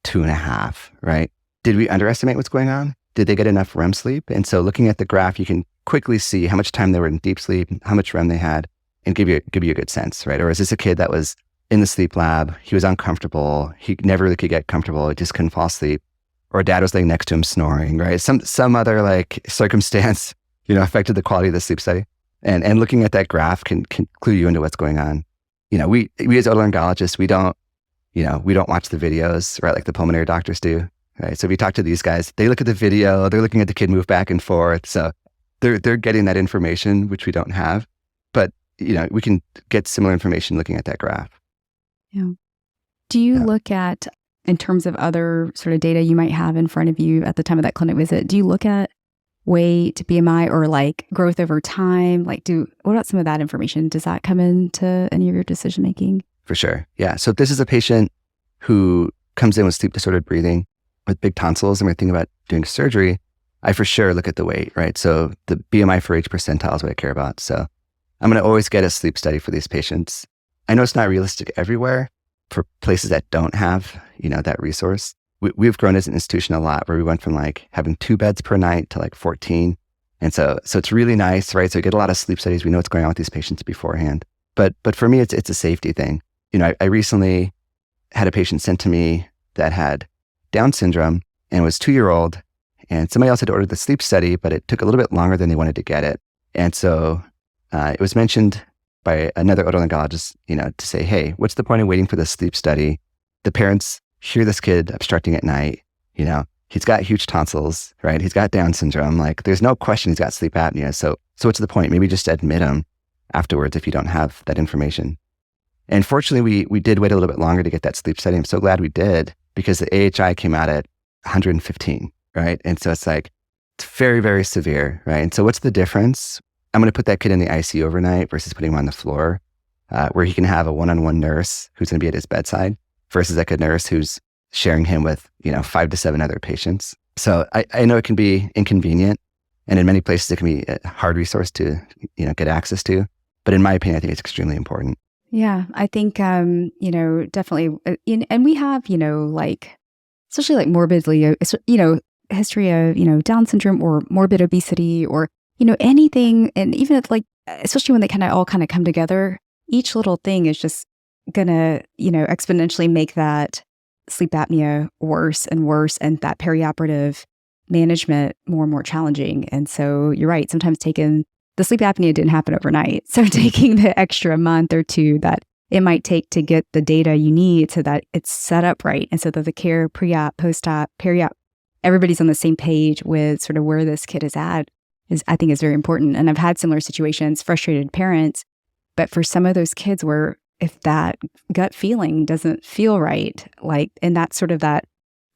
2.5, right? Did we underestimate what's going on? Did they get enough REM sleep? And so looking at the graph, you can quickly see how much time they were in deep sleep, how much REM they had, and give you a good sense, right? Or is this a kid that was in the sleep lab? He was uncomfortable. He never really could get comfortable. He just couldn't fall asleep. Or dad was laying next to him snoring, right? Some other like circumstance, affected the quality of the sleep study. And looking at that graph can clue you into what's going on. We as otolaryngologists, we don't watch the videos, right? Like the pulmonary doctors do, right? So if you talk to these guys, they look at the video, they're looking at the kid move back and forth. So they're getting that information, which we don't have. But, we can get similar information looking at that graph. Yeah. Do you look at, in terms of other sort of data you might have in front of you at the time of that clinic visit, do you look at weight, BMI, or like growth over time? What about some of that information? Does that come into any of your decision making? For sure. Yeah. So if this is a patient who comes in with sleep disordered breathing with big tonsils and we're thinking about doing surgery, I for sure look at the weight, right? So the BMI for each percentile is what I care about. So I'm going to always get a sleep study for these patients. I know it's not realistic everywhere for places that don't have, that resource. We've grown as an institution a lot where we went from like having 2 beds per night to like 14. And so it's really nice, right? So we get a lot of sleep studies. We know what's going on with these patients beforehand. But for me, it's a safety thing. I recently had a patient sent to me that had Down syndrome and was 2-year-old, and somebody else had ordered the sleep study, but it took a little bit longer than they wanted to get it. And so it was mentioned by another otolaryngologist, to say, hey, what's the point of waiting for the sleep study? The parents hear this kid obstructing at night, he's got huge tonsils, right? He's got Down syndrome. Like, there's no question he's got sleep apnea. So what's the point? Maybe just admit him afterwards if you don't have that information. And fortunately, we did wait a little bit longer to get that sleep study. I'm so glad we did, because the AHI came out at 115, right? And so it's like, it's very, very severe, right? And so what's the difference? I'm going to put that kid in the ICU overnight versus putting him on the floor, where he can have a one-on-one nurse who's going to be at his bedside versus like a nurse who's sharing him with, 5 to 7 other patients. So I know it can be inconvenient, and in many places it can be a hard resource to, get access to. But in my opinion, I think it's extremely important. Yeah, I think, definitely. And we have, especially like morbidly, history of, Down syndrome or morbid obesity or, anything. And even if especially when they all come together, each little thing is just gonna, exponentially make that sleep apnea worse and worse, and that perioperative management more and more challenging. And so you're right, sometimes the sleep apnea didn't happen overnight. So taking the extra month or 2 that it might take to get the data you need so that it's set up right, and so that the care pre-op, post-op, peri-op, everybody's on the same page with sort of where this kid is at, I think is very important. And I've had similar situations, frustrated parents, but for some of those kids where if that gut feeling doesn't feel right, and that's sort of that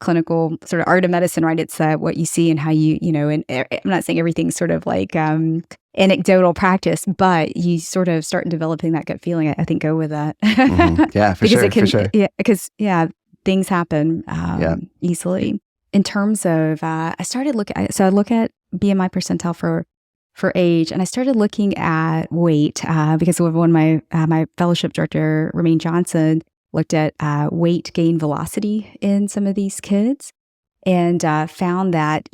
clinical sort of art of medicine, right? It's what you see and how you, and I'm not saying everything's sort of like anecdotal practice, but you sort of start developing that gut feeling. I think go with that. Mm-hmm. Yeah, for sure. For sure. Yeah, because things happen easily. In terms of, I look at BMI percentile for age, and I started looking at weight because one of my fellowship director, Romaine Johnson, looked at weight gain velocity in some of these kids, and found that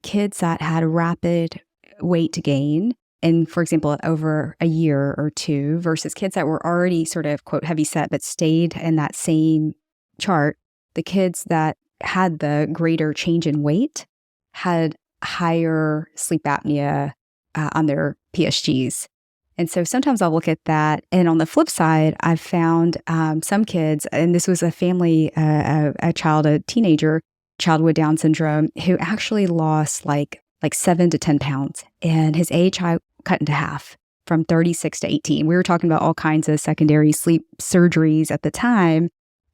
kids that had rapid weight gain, and for example over a year or 2, versus kids that were already sort of quote heavy set but stayed in that same chart, the kids that had the greater change in weight had higher sleep apnea on their PSGs. And so sometimes I'll look at that. And on the flip side, I've found some kids, and this was a family, a teenager, child with Down syndrome, who actually lost like 7 to 10 pounds. And his AHI cut into half from 36 to 18. We were talking about all kinds of secondary sleep surgeries at the time.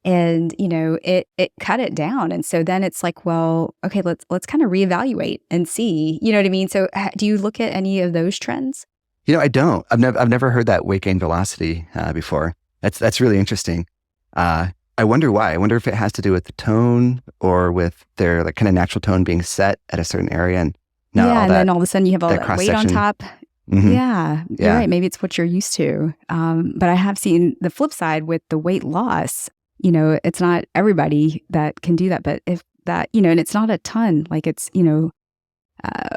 And, it cut it down. And so then it's like, well, okay, let's kind of reevaluate and see, you know what I mean? So do you look at any of those trends? I don't. I've never heard that weight gain velocity before. That's really interesting. I wonder why. I wonder if it has to do with the tone or with their like kind of natural tone being set at a certain area, and then all of a sudden you have all that weight on top. Mm-hmm. Yeah, you're right. Maybe it's what you're used to. But I have seen the flip side with the weight loss. It's not everybody that can do that, but if that, and it's not a ton, like it's,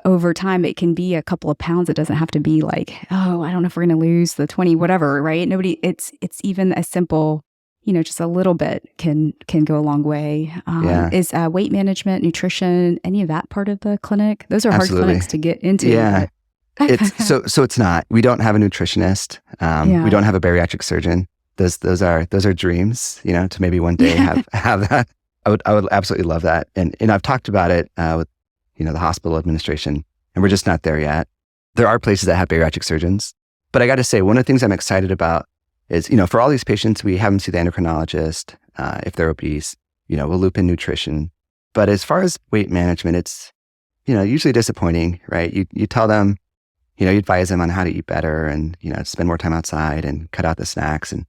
over time, it can be a couple of pounds. It doesn't have to be like, oh, I don't know if we're going to lose the 20, whatever, right? It's even a simple, just a little bit can go a long way. Is weight management, nutrition, any of that part of the clinic? Those are Absolutely. hard clinics to get into. Yeah. So it's not. We don't have a nutritionist. We don't have a bariatric surgeon. Those are dreams, to maybe one day have that. I would absolutely love that. And I've talked about it with the hospital administration, and we're just not there yet. There are places that have bariatric surgeons, but I got to say, one of the things I'm excited about is, for all these patients, we have them see the endocrinologist. If they're obese, we'll loop in nutrition. But as far as weight management, it's, usually disappointing, right? You tell them, you advise them on how to eat better and, spend more time outside and cut out the snacks and,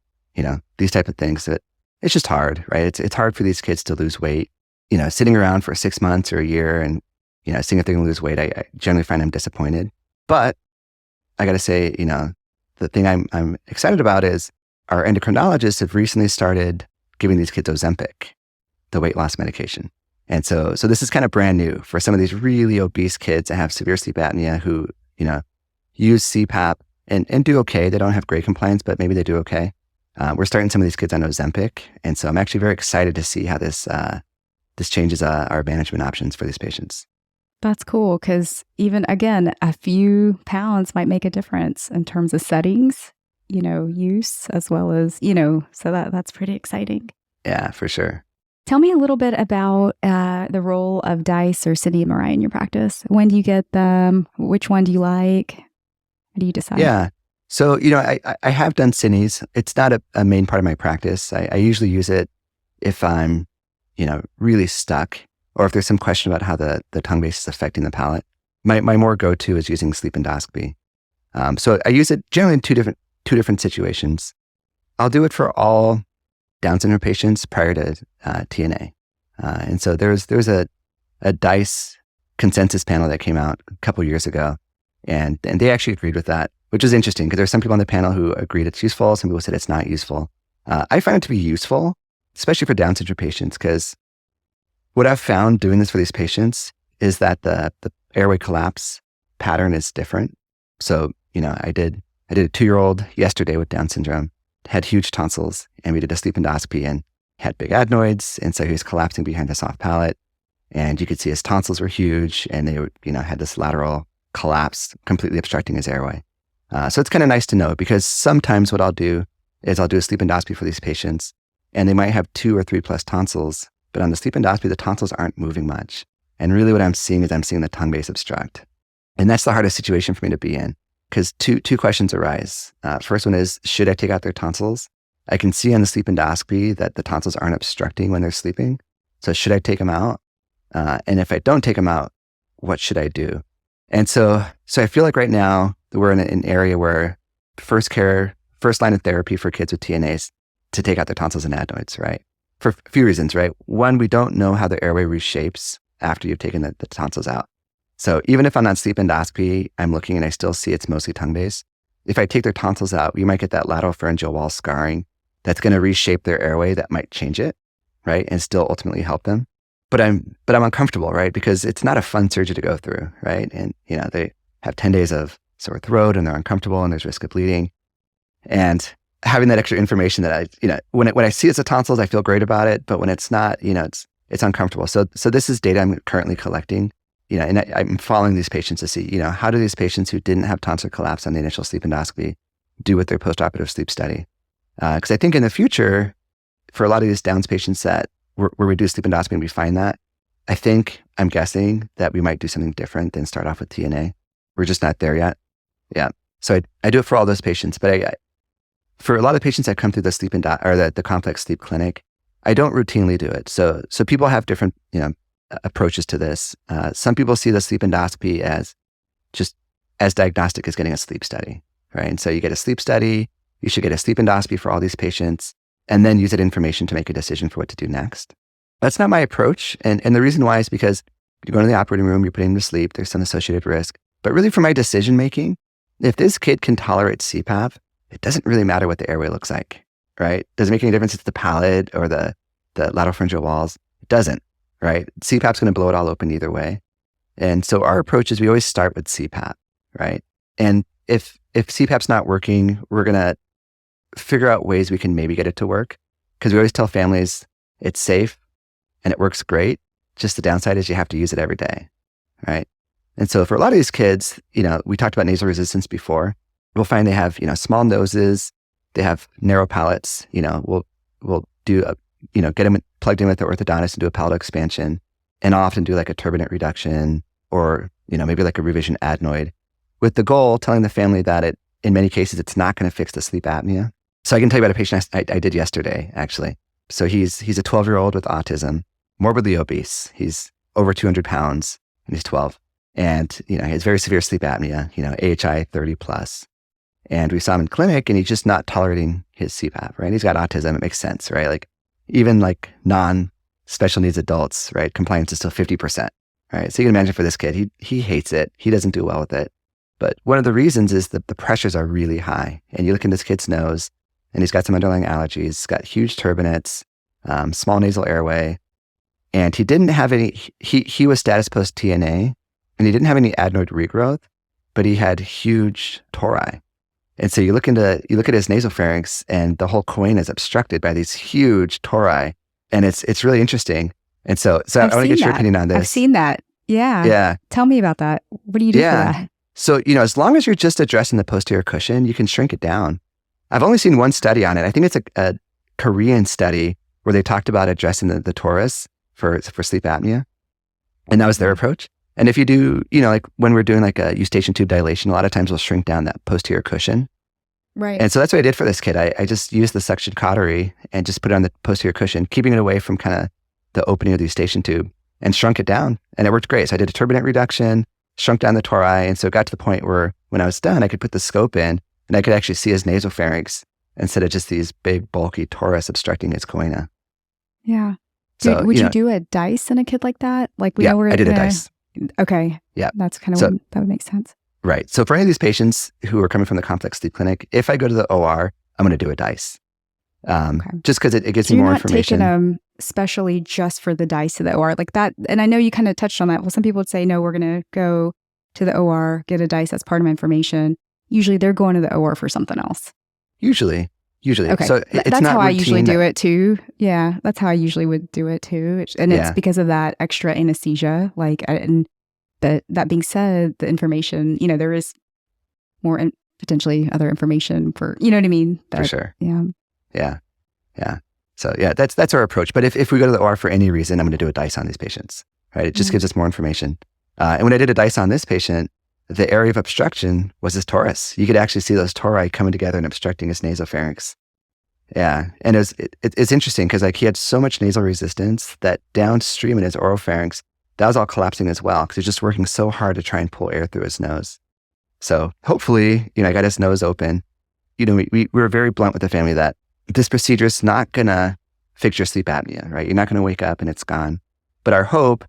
these type of things that it's just hard, right? It's hard for these kids to lose weight, sitting around for 6 months or a year and, seeing if they're going to lose weight. I generally find them disappointed. But I got to say, the thing I'm excited about is our endocrinologists have recently started giving these kids Ozempic, the weight loss medication. And so this is kind of brand new for some of these really obese kids that have severe sleep apnea who, use CPAP and do okay. They don't have great compliance, but maybe they do okay. We're starting some of these kids on Ozempic. And so I'm actually very excited to see how this changes our management options for these patients. That's cool, because even, again, a few pounds might make a difference in terms of settings, use as well as, so that's pretty exciting. Yeah, for sure. Tell me a little bit about the role of DICE or Cine MRI in your practice. When do you get them? Which one do you like? How do you decide? Yeah. So, I have done Cines. It's not a main part of my practice. I usually use it if I'm, really stuck, or if there's some question about how the tongue base is affecting the palate. My more go-to is using sleep endoscopy. So I use it generally in two different situations. I'll do it for all Down syndrome patients prior to TNA. And so there's a DICE consensus panel that came out a couple years ago, and they actually agreed with that, which is interesting because there's some people on the panel who agreed it's useful. Some people said it's not useful. I find it to be useful, especially for Down syndrome patients, because what I've found doing this for these patients is that the airway collapse pattern is different. So, I did a 2-year-old yesterday with Down syndrome, had huge tonsils, and we did a sleep endoscopy and had big adenoids. And so he was collapsing behind the soft palate, and you could see his tonsils were huge, and they would, had this lateral collapse completely obstructing his airway. So it's kind of nice to know, because sometimes what I'll do is I'll do a sleep endoscopy for these patients, and they might have 2 or 3 plus tonsils, but on the sleep endoscopy, the tonsils aren't moving much. And really what I'm seeing is the tongue base obstruct. And that's the hardest situation for me to be in, because two questions arise. First one is, should I take out their tonsils? I can see on the sleep endoscopy that the tonsils aren't obstructing when they're sleeping. So should I take them out? And if I don't take them out, what should I do? And so I feel like right now we're in an area where first line of therapy for kids with TNAs to take out their tonsils and adenoids, right? For a few reasons, right? One, we don't know how the airway reshapes after you've taken the tonsils out. So even if I'm on sleep endoscopy, I'm looking and I still see it's mostly tongue base. If I take their tonsils out, we might get that lateral pharyngeal wall scarring that's going to reshape their airway that might change it, right? And still ultimately help them. But I'm uncomfortable, right? Because it's not a fun surgery to go through, right? And, they have 10 days of sore throat and they're uncomfortable and there's risk of bleeding. And having that extra information that when I see it's the tonsils, I feel great about it. But when it's not, it's uncomfortable. So this is data I'm currently collecting, and I'm following these patients to see, how do these patients who didn't have tonsil collapse on the initial sleep endoscopy do with their postoperative sleep study? Because I think in the future, for a lot of these Downs patients that where we do sleep endoscopy and we find that, I'm guessing that we might do something different than start off with TNA. We're just not there yet. Yeah. So I do it for all those patients, but for a lot of patients that come through the sleep the complex sleep clinic, I don't routinely do it. So people have different, approaches to this. Some people see the sleep endoscopy as just as diagnostic as getting a sleep study, right? And so you get a sleep study, you should get a sleep endoscopy for all these patients, and then use that information to make a decision for what to do next. That's not my approach. And the reason why is because you go into the operating room, you're putting them to sleep, there's some associated risk. But really for my decision making, if this kid can tolerate CPAP, it doesn't really matter what the airway looks like, right? Does it make any difference if it's the palate or the lateral pharyngeal walls? It doesn't, right? CPAP's going to blow it all open either way. And so our approach is we always start with CPAP, right? And if CPAP's not working, we're going to figure out ways we can maybe get it to work. Because we always tell families it's safe and it works great. Just the downside is you have to use it every day, right? And so for a lot of these kids, we talked about nasal resistance before. We'll find they have, small noses, they have narrow palates. We'll do get them plugged in with the orthodontist and do a palatal expansion, and I'll often do like a turbinate reduction or maybe like a revision adenoid, with the goal telling the family that in many cases it's not going to fix the sleep apnea. So I can tell you about a patient I did yesterday actually. So he's a 12-year-old with autism, morbidly obese. He's over 200 pounds and he's 12. And, he has very severe sleep apnea, AHI 30 plus. And we saw him in clinic and he's just not tolerating his CPAP, right? He's got autism. It makes sense, right? Like even like non-special needs adults, right? Compliance is still 50%, right? So you can imagine for this kid, he hates it. He doesn't do well with it. But one of the reasons is that the pressures are really high. And you look in this kid's nose and he's got some underlying allergies. He's got huge turbinates, small nasal airway. And he didn't have any, he was status post TNA. And he didn't have any adenoid regrowth, but he had huge tori. And so you look at his nasopharynx and the whole choana is obstructed by these huge tori. And it's really interesting. And so I want to get your opinion on this. I've seen that. Yeah. Yeah. Tell me about that. What do you do for that? So, as long as you're just addressing the posterior cushion, you can shrink it down. I've only seen one study on it. I think it's a Korean study where they talked about addressing the torus for sleep apnea. And that was their approach. And if you do, like when we're doing like a eustachian tube dilation, a lot of times we'll shrink down that posterior cushion. Right. And so that's what I did for this kid. I just used the suction cautery and just put it on the posterior cushion, keeping it away from kind of the opening of the eustachian tube, and shrunk it down. And it worked great. So I did a turbinate reduction, shrunk down the tori. And so it got to the point where when I was done, I could put the scope in and I could actually see his nasopharynx instead of just these big, bulky torus obstructing his choana. Yeah. So, would you do a DICE in a kid like that? Like we know we're I did a DICE. Okay. Yeah. That's kind of that would make sense. Right. So for any of these patients who are coming from the complex sleep clinic, if I go to the OR, I'm going to do a DICE. Just because it gives me more information. You're not taking specially just for the DICE to the OR like that. And I know you kind of touched on that. Well, some people would say, no, we're going to go to the OR, get a DICE. That's part of my information. Usually they're going to the OR for something else. Usually. Okay. So that's how I usually do it too. Yeah. That's how I usually would do it too. And it's because of that extra anesthesia. But that being said, the information, there is more and potentially other information for, you know what I mean? For sure. Yeah. Yeah. Yeah. So that's our approach. But if we go to the OR for any reason, I'm going to do a DICE on these patients, right? It just gives us more information. And when I did a DICE on this patient, the area of obstruction was his torus. You could actually see those tori coming together and obstructing his nasopharynx. Yeah. And it's interesting because he had so much nasal resistance that downstream in his oropharynx, that was all collapsing as well because he's just working so hard to try and pull air through his nose. So hopefully, I got his nose open. We were very blunt with the family that this procedure is not going to fix your sleep apnea, right? You're not going to wake up and it's gone. But our hope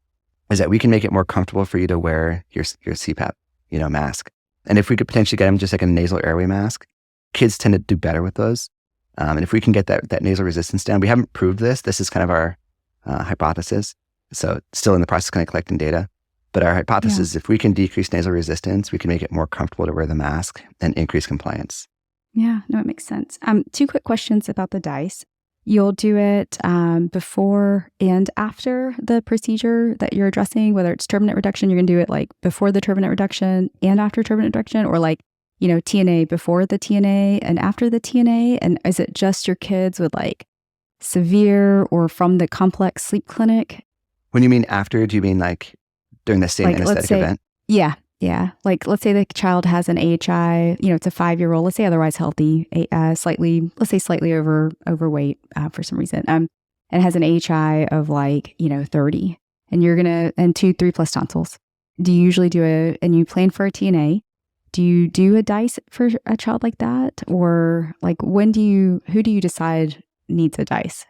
is that we can make it more comfortable for you to wear your CPAP, mask. And if we could potentially get them just like a nasal airway mask, kids tend to do better with those. And if we can get that nasal resistance down, we haven't proved this. This is kind of our hypothesis. So still in the process of kind of collecting data. But our hypothesis is if we can decrease nasal resistance, we can make it more comfortable to wear the mask and increase compliance. Yeah, no, it makes sense. 2 quick questions about the DICE. You'll do it before and after the procedure that you're addressing, whether it's turbinate reduction, you're going to do it like before the turbinate reduction and after turbinate reduction, or like, TNA before the TNA and after the TNA? And is it just your kids with like severe or from the complex sleep clinic? When you mean after, do you mean like during the same anesthetic event? Yeah. Yeah. Like, let's say the child has an AHI, it's a 5-year-old, let's say otherwise healthy, slightly overweight for some reason. and has an AHI of like, 30, and and 2-3+ tonsils. Do you usually and you plan for a TNA? Do you do a DICE for a child like that? Or like who do you decide needs a DICE?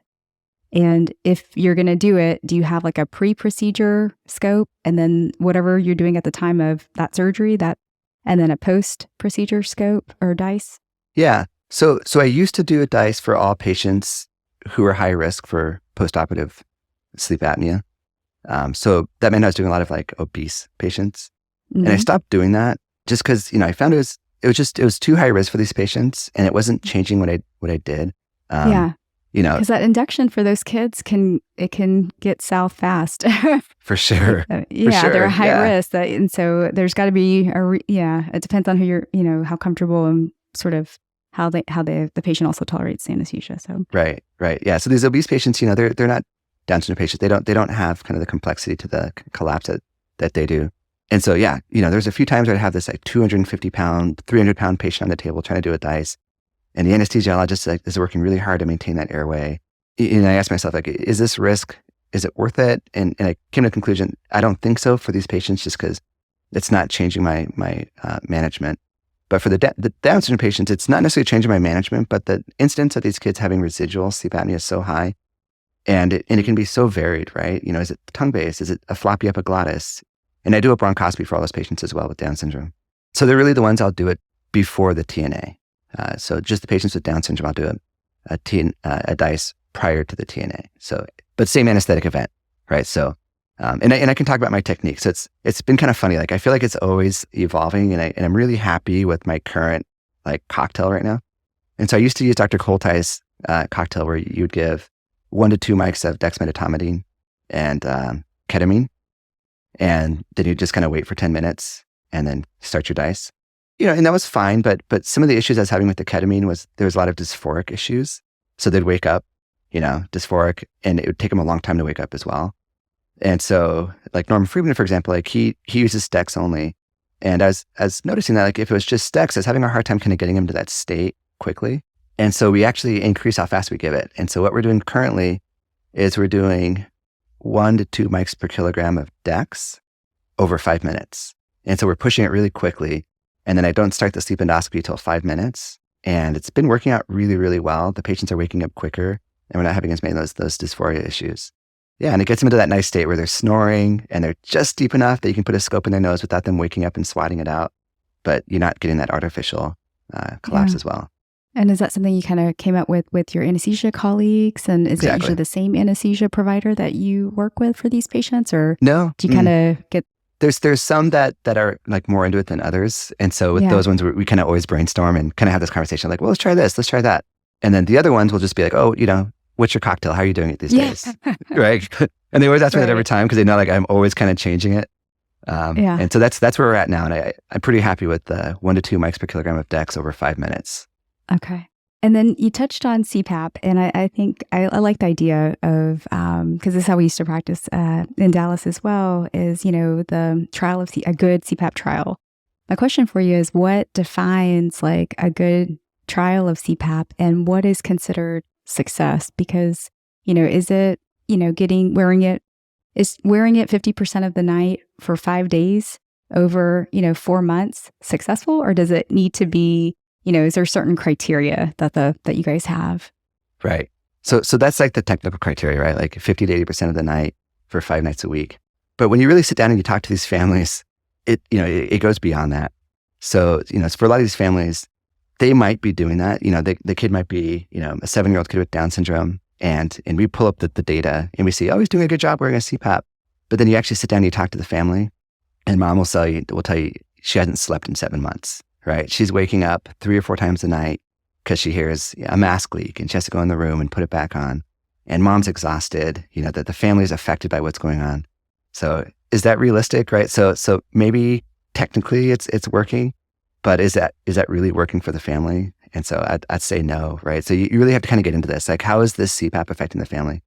And if you're going to do it, do you have like a pre-procedure scope and then whatever you're doing at the time of that surgery, and then a post-procedure scope or DICE? Yeah. So I used to do a DICE for all patients who are high risk for postoperative sleep apnea. So that meant I was doing a lot of like obese patients. And I stopped doing that just because, I found it was too high risk for these patients, and it wasn't changing what I did. Yeah. Because that induction for those kids can get south fast. For sure. They're a high risk. And so there's got to be it depends on who you're, how comfortable and sort of how the patient also tolerates anesthesia. So Right. Yeah. So these obese patients, they're not Down syndrome patients. They don't have kind of the complexity to the collapse that they do. And so, there's a few times where I'd have this like 250-pound, 300-pound patient on the table trying to do a DICE. And the anesthesiologist is working really hard to maintain that airway. And I asked myself, like, is this risk, is it worth it? And I came to the conclusion, I don't think so for these patients, just because it's not changing my management. But for the Down syndrome patients, it's not necessarily changing my management, but the incidence of these kids having residual sleep apnea is so high. And it can be so varied, right? Is it tongue-based? Is it a floppy epiglottis? And I do a bronchoscopy for all those patients as well with Down syndrome. So they're really the ones I'll do it before the TNA. So just the patients with Down syndrome, I'll do a DICE prior to the TNA. So, but same anesthetic event, right? So, and I can talk about my technique. So it's been kind of funny. Like I feel like it's always evolving, and I'm really happy with my current like cocktail right now. And so I used to use Dr. Koltai's cocktail, where you would give 1 to 2 mics of dexmedetomidine and ketamine, and then you just kind of wait for 10 minutes and then start your DICE. And that was fine, but some of the issues I was having with the ketamine was there was a lot of dysphoric issues. So they'd wake up, dysphoric, and it would take them a long time to wake up as well. And so, like Norman Friedman, for example, like he uses Dex only, and I was noticing that like if it was just Dex, I was having a hard time kind of getting him to that state quickly. And so we actually increase how fast we give it. And so what we're doing currently is we're doing 1 to 2 mics per kilogram of Dex over 5 minutes. And so we're pushing it really quickly. And then I don't start the sleep endoscopy till 5 minutes. And it's been working out really, really well. The patients are waking up quicker, and we're not having as many of those dysphoria issues. Yeah, and it gets them into that nice state where they're snoring and they're just deep enough that you can put a scope in their nose without them waking up and swatting it out. But you're not getting that artificial collapse as well. And is that something you kind of came up with your anesthesia colleagues? And is it usually the same anesthesia provider that you work with for these patients? Or no, do you kind of get... There's some that are like more into it than others. And so with those ones, we kind of always brainstorm and kind of have this conversation like, well, let's try this, let's try that. And then the other ones will just be like, oh, what's your cocktail? How are you doing it these days? Right. And they always ask me that every time, because they know like I'm always kind of changing it. And so that's where we're at now. And I'm pretty happy with the 1 to 2 mics per kilogram of Dex over 5 minutes. Okay. And then you touched on CPAP, and I think I like the idea of, because this is how we used to practice in Dallas as well, is, the trial of a good CPAP trial. My question for you is, what defines like a good trial of CPAP, and what is considered success? Because, is it, wearing it 50% of the night for 5 days over, 4 months successful, or does it need to be, is there certain criteria that you guys have? Right. So that's like the technical criteria, right? Like 50 to 80% of the night for 5 nights a week. But when you really sit down and you talk to these families, it goes beyond that. So, for a lot of these families, they might be doing that. The kid might be, a 7-year-old kid with Down syndrome, and we pull up the data and we see, oh, he's doing a good job wearing a CPAP. But then you actually sit down and you talk to the family, and mom will tell you she hasn't slept in 7 months. Right? She's waking up 3 or 4 times a night because she hears a mask leak, and she has to go in the room and put it back on. And mom's exhausted, that the family is affected by what's going on. So is that realistic, right? So maybe technically it's working, but is that really working for the family? And so I'd say no, right? So you really have to kind of get into this. Like, how is this CPAP affecting the family?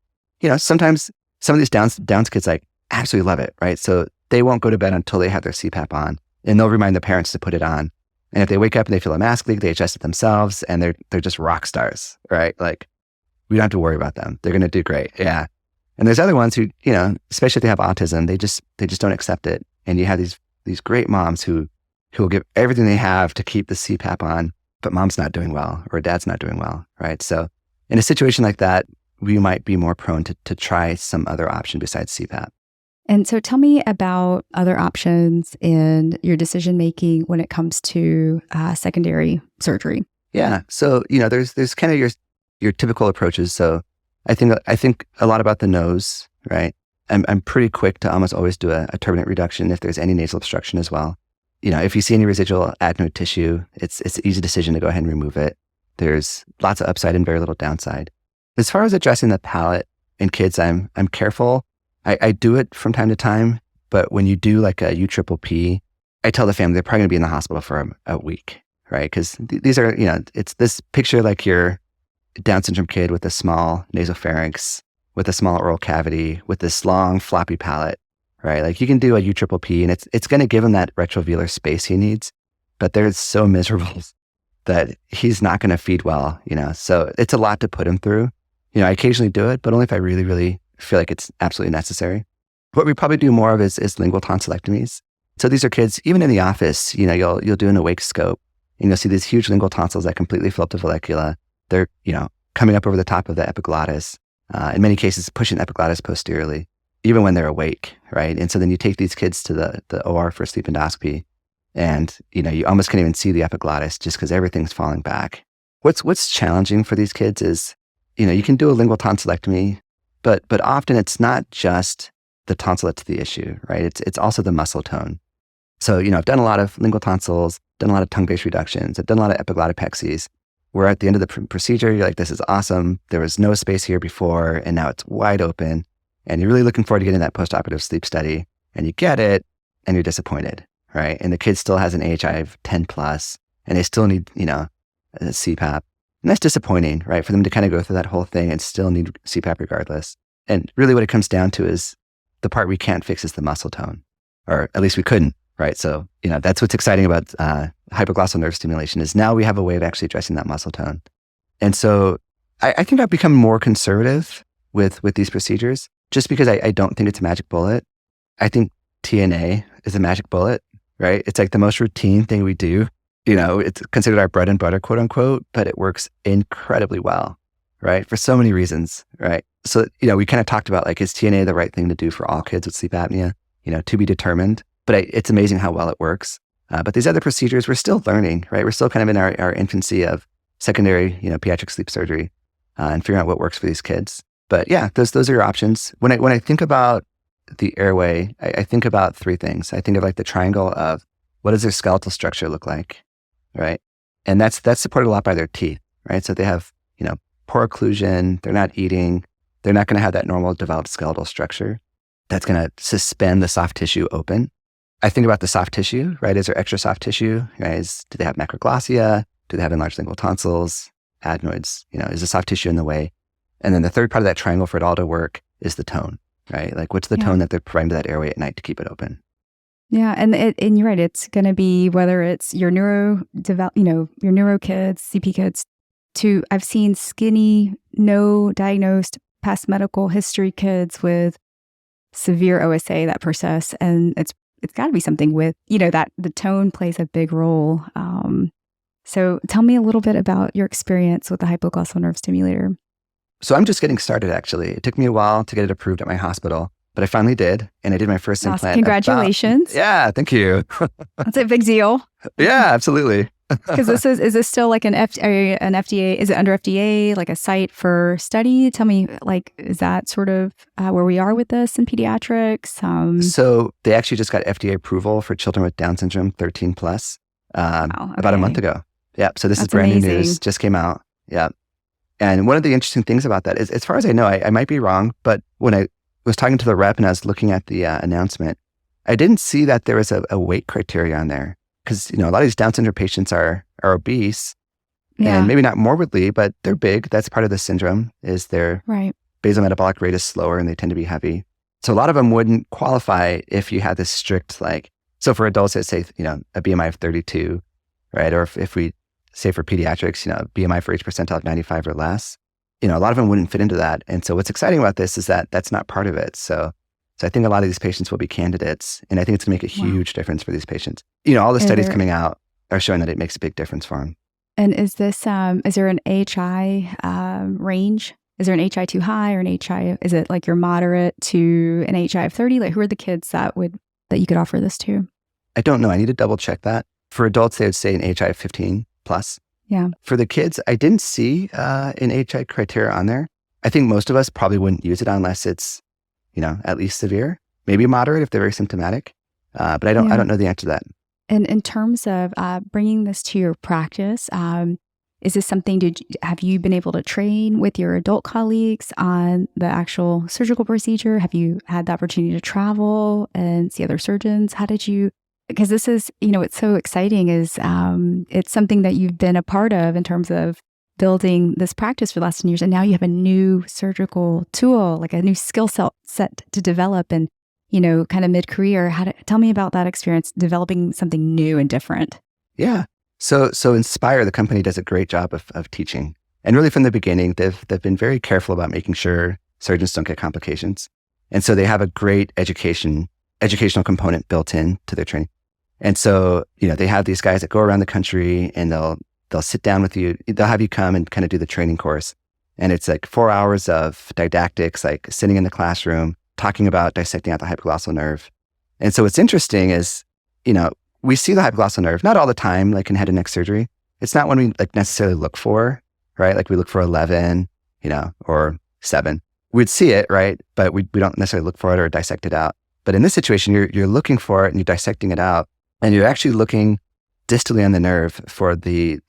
Sometimes some of these Downs kids like absolutely love it, right? So they won't go to bed until they have their CPAP on, and they'll remind the parents to put it on. And if they wake up and they feel a mask leak, they adjust it themselves, and they're just rock stars, right? Like, we don't have to worry about them. They're going to do great. Yeah. And there's other ones who, especially if they have autism, they just don't accept it. And you have these great moms who will give everything they have to keep the CPAP on, but mom's not doing well or dad's not doing well, right? So in a situation like that, we might be more prone to try some other option besides CPAP. And so tell me about other options in your decision-making when it comes to secondary surgery. Yeah. So, there's kind of your typical approaches. So I think a lot about the nose, right? I'm pretty quick to almost always do a turbinate reduction if there's any nasal obstruction as well. If you see any residual adenoid tissue, it's an easy decision to go ahead and remove it. There's lots of upside and very little downside. As far as addressing the palate in kids, I'm careful. I do it from time to time, but when you do like a UPPP, I tell the family they're probably going to be in the hospital for a week, right? Because these are, it's this picture like your Down syndrome kid with a small nasopharynx, with a small oral cavity, with this long floppy palate, right? Like you can do a UPPP and it's going to give him that retrovelar space he needs, but they're so miserable that he's not going to feed well, So it's a lot to put him through. I occasionally do it, but only if I really, really feel like it's absolutely necessary. What we probably do more of is lingual tonsillectomies. So these are kids, even in the office, you'll do an awake scope and you'll see these huge lingual tonsils that completely fill up the vallecula. They're, coming up over the top of the epiglottis, in many cases pushing the epiglottis posteriorly, even when they're awake, right? And so then you take these kids to the OR for sleep endoscopy and, you almost can't even see the epiglottis just because everything's falling back. What's challenging for these kids is, you can do a lingual tonsillectomy, but often it's not just the tonsil that's the issue, right? It's also the muscle tone. So, I've done a lot of lingual tonsils, done a lot of tongue-based reductions, I've done a lot of epiglottopexies. Where at the end of the procedure, you're like, this is awesome. There was no space here before, and now it's wide open. And you're really looking forward to getting that postoperative sleep study. And you get it, and you're disappointed, right? And the kid still has an AHI of 10 plus, and they still need, a CPAP. And that's disappointing, right? For them to kind of go through that whole thing and still need CPAP regardless. And really what it comes down to is the part we can't fix is the muscle tone, or at least we couldn't, right? So, that's what's exciting about hypoglossal nerve stimulation is now we have a way of actually addressing that muscle tone. And so I think I've become more conservative with these procedures just because I don't think it's a magic bullet. I think TNA is a magic bullet, right? It's like the most routine thing we do. It's considered our bread and butter, quote unquote, but it works incredibly well, right? For so many reasons, right? So, we kind of talked about like, is TNA the right thing to do for all kids with sleep apnea? To be determined, but it's amazing how well it works. But these other procedures, we're still learning, right? We're still kind of in our infancy of secondary, pediatric sleep surgery and figuring out what works for these kids. But yeah, those are your options. When I think about the airway, I think about three things. I think of like the triangle of what does their skeletal structure look like, right? And that's supported a lot by their teeth, right? So they have, poor occlusion, they're not eating, they're not going to have that normal developed skeletal structure that's going to suspend the soft tissue open. I think about the soft tissue, right? Is there extra soft tissue? Right? Do they have macroglossia? Do they have enlarged lingual tonsils, adenoids? Is the soft tissue in the way? And then the third part of that triangle for it all to work is the tone, right? Like what's the tone that they're providing to that airway at night to keep it open? Yeah, and you're right. It's going to be whether it's your your neuro kids, CP kids, to I've seen skinny, no diagnosed past medical history kids with severe OSA that persists, and it's got to be something with that the tone plays a big role. So tell me a little bit about your experience with the hypoglossal nerve stimulator. So I'm just getting started. Actually, it took me a while to get it approved at my hospital. But I finally did, and I did my first implant. Congratulations! Thank you. That's a big deal. Yeah, absolutely. Because is this still like an FDA? Is it under FDA, like a site for study? Tell me, like, is that sort of where we are with this in pediatrics? So they actually just got FDA approval for children with Down syndrome 13 plus about a month ago. Yeah, so this is brand new news, just came out. Yeah, and one of the interesting things about that is, as far as I know, I might be wrong, but when I was talking to the rep and I was looking at the announcement, I didn't see that there was a weight criteria on there. Because, a lot of these Down syndrome patients are obese and maybe not morbidly, but they're big. That's part of the syndrome is their basal metabolic rate is slower and they tend to be heavy. So a lot of them wouldn't qualify if you had this strict, so for adults, let's say, a BMI of 32, right? Or if we say for pediatrics, BMI for each percentile of 95 or less. a lot of them wouldn't fit into that. And so what's exciting about this is that that's not part of it. So I think a lot of these patients will be candidates, and I think it's going to make a huge difference for these patients. All the studies coming out are showing that it makes a big difference for them. And is this, is there an AHI range? Is there an AHI too high or an AHI, is it like you're moderate to an AHI of 30? Like who are the kids that you could offer this to? I don't know. I need to double check that. For adults, they would say an AHI of 15 plus. Yeah. For the kids, I didn't see an AHI criteria on there. I think most of us probably wouldn't use it unless it's, at least severe, maybe moderate if they're very symptomatic. But I don't know the answer to that. And in terms of bringing this to your practice, is this something, have you been able to train with your adult colleagues on the actual surgical procedure? Have you had the opportunity to travel and see other surgeons? How did you, because this is, what's so exciting is it's something that you've been a part of in terms of building this practice for the last 10 years. And now you have a new surgical tool, like a new skill set to develop and, kind of mid-career. Tell me about that experience, developing something new and different. Yeah. So Inspire, the company, does a great job of teaching. And really from the beginning, they've been very careful about making sure surgeons don't get complications. And so they have a great educational component built in to their training. And so, they have these guys that go around the country and they'll sit down with you. They'll have you come and kind of do the training course. And it's like 4 hours of didactics, like sitting in the classroom, talking about dissecting out the hypoglossal nerve. And so what's interesting is, we see the hypoglossal nerve, not all the time, like in head and neck surgery. It's not one we like necessarily look for, right? Like we look for 11, or 7. We'd see it, right? But we don't necessarily look for it or dissect it out. But in this situation, you're looking for it and you're dissecting it out, and you're actually looking distally on the nerve for the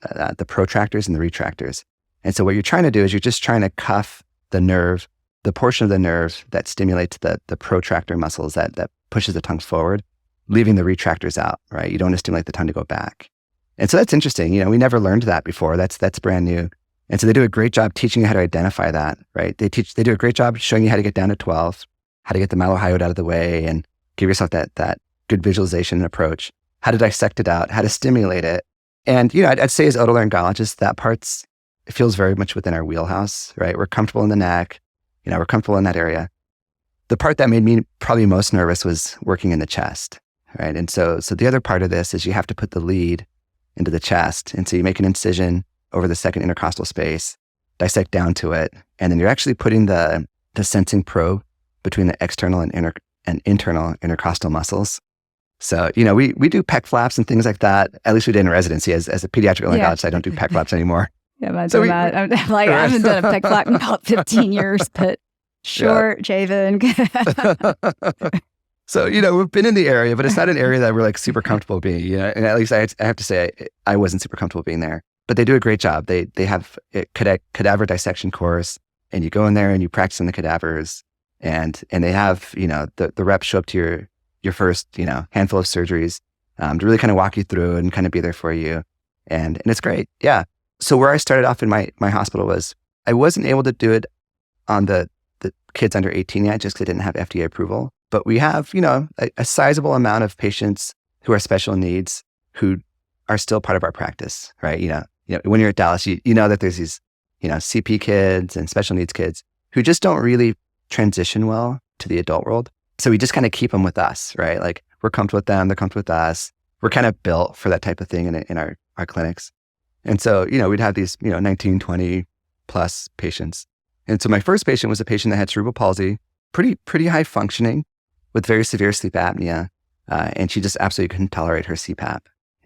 protractors and the retractors. And so what you're trying to do is you're just trying to cuff the nerve, the portion of the nerve that stimulates the protractor muscles that pushes the tongue forward, leaving the retractors out, right? You don't want to stimulate the tongue to go back. And so that's interesting. We never learned that before. That's brand new. And so they do a great job teaching you how to identify that, right? They do a great job showing you how to get down to 12, how to get the malahyoid out of the way and give yourself that good visualization approach, how to dissect it out, how to stimulate it. And, I'd say as otolaryngologists, that it feels very much within our wheelhouse, right? We're comfortable in the neck, we're comfortable in that area. The part that made me probably most nervous was working in the chest, right? And so the other part of this is you have to put the lead into the chest. And so you make an incision over the second intercostal space, dissect down to it, and then you're actually putting the sensing probe between the external and internal intercostal muscles. So, we do pec flaps and things like that. At least we did in residency. As a pediatric otolaryngologist, I don't do pec flaps anymore. Yeah, imagine that. I haven't done a pec flap in about 15 years, but sure, Javan. So, we've been in the area, but it's not an area that we're like super comfortable being, and at least I have to say I wasn't super comfortable being there, but they do a great job. They have a cadaver dissection course, and you go in there and you practice on the cadavers, and they have, the reps show up to your first, handful of surgeries to really kind of walk you through and kind of be there for you. And it's great. Yeah. So where I started off in my hospital was I wasn't able to do it on the kids under 18 yet, just because I didn't have FDA approval. But we have, a sizable amount of patients who are special needs who are still part of our practice, right? When you're at Dallas, you know that there's these, CP kids and special needs kids who just don't really transition well to the adult world. So we just kind of keep them with us, right? Like we're comfortable with them, they're comfortable with us. We're kind of built for that type of thing in our clinics. And so, we'd have these, 19, 20 plus patients. And so my first patient was a patient that had cerebral palsy, pretty high functioning with very severe sleep apnea. And she just absolutely couldn't tolerate her CPAP.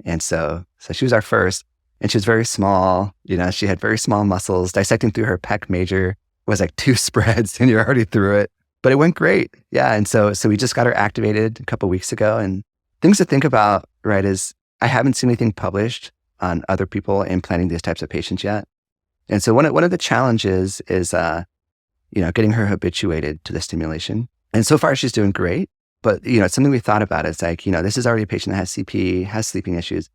And so she was our first, and she was very small. She had very small muscles. Dissecting through her pec major was like 2 spreads and you're already through it. But it went great. Yeah. And so we just got her activated a couple of weeks ago. And things to think about, right, is I haven't seen anything published on other people implanting these types of patients yet. And so one of the challenges is, getting her habituated to the stimulation. And so far she's doing great, but, it's something we thought about. It's like, this is already a patient that has CP, has sleeping issues.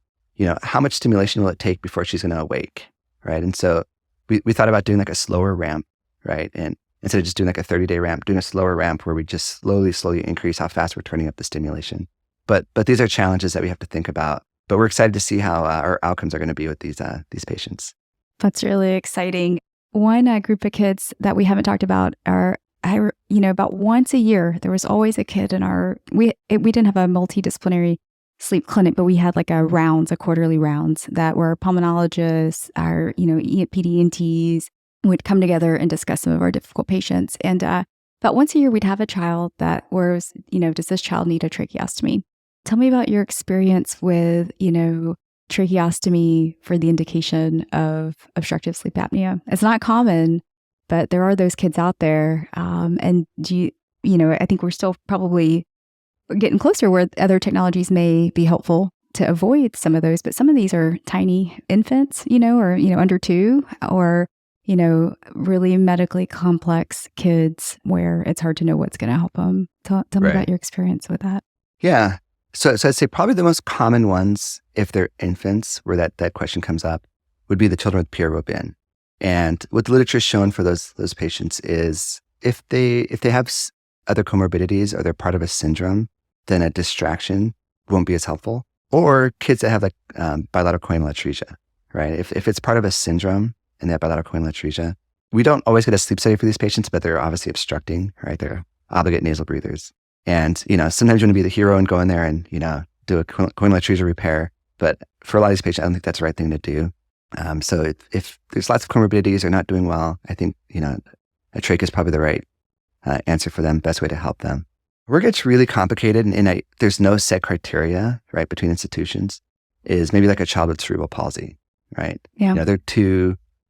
How much stimulation will it take before she's going to awake, right? And so we thought about doing like a slower ramp, right? And instead of just doing like a 30-day ramp, doing a slower ramp where we just slowly increase how fast we're turning up the stimulation. But these are challenges that we have to think about. But we're excited to see how our outcomes are going to be with these patients. That's really exciting. one group of kids that we haven't talked about are, about once a year, there was always a kid in we didn't have a multidisciplinary sleep clinic, but we had like a quarterly rounds that were pulmonologists, our, PD ENTs would come together and discuss some of our difficult patients. And about once a year, we'd have a child that was, does this child need a tracheostomy? Tell me about your experience with, tracheostomy for the indication of obstructive sleep apnea. It's not common, but there are those kids out there. And I think we're still probably getting closer where other technologies may be helpful to avoid some of those. But some of these are tiny infants, or, under 2, or, really medically complex kids where it's hard to know what's going to help them. Tell me about your experience with that. Yeah. So I'd say probably the most common ones, if they're infants, where that question comes up, would be the children with PROBIN. And what the literature has shown for those patients is if they have other comorbidities or they're part of a syndrome, then a distraction won't be as helpful. Or kids that have like bilateral choanal atresia, right? If it's part of a syndrome and they have bilateral choanal atresia, we don't always get a sleep study for these patients, but they're obviously obstructing, right? They're obligate nasal breathers. And, sometimes you want to be the hero and go in there and, do a choanal atresia repair. But for a lot of these patients, I don't think that's the right thing to do. So if there's lots of comorbidities, they're not doing well, I think, a trach is probably the right answer for them, best way to help them. Where it gets really complicated, and there's no set criteria, right, between institutions, is maybe like a child with cerebral palsy, right? Yeah.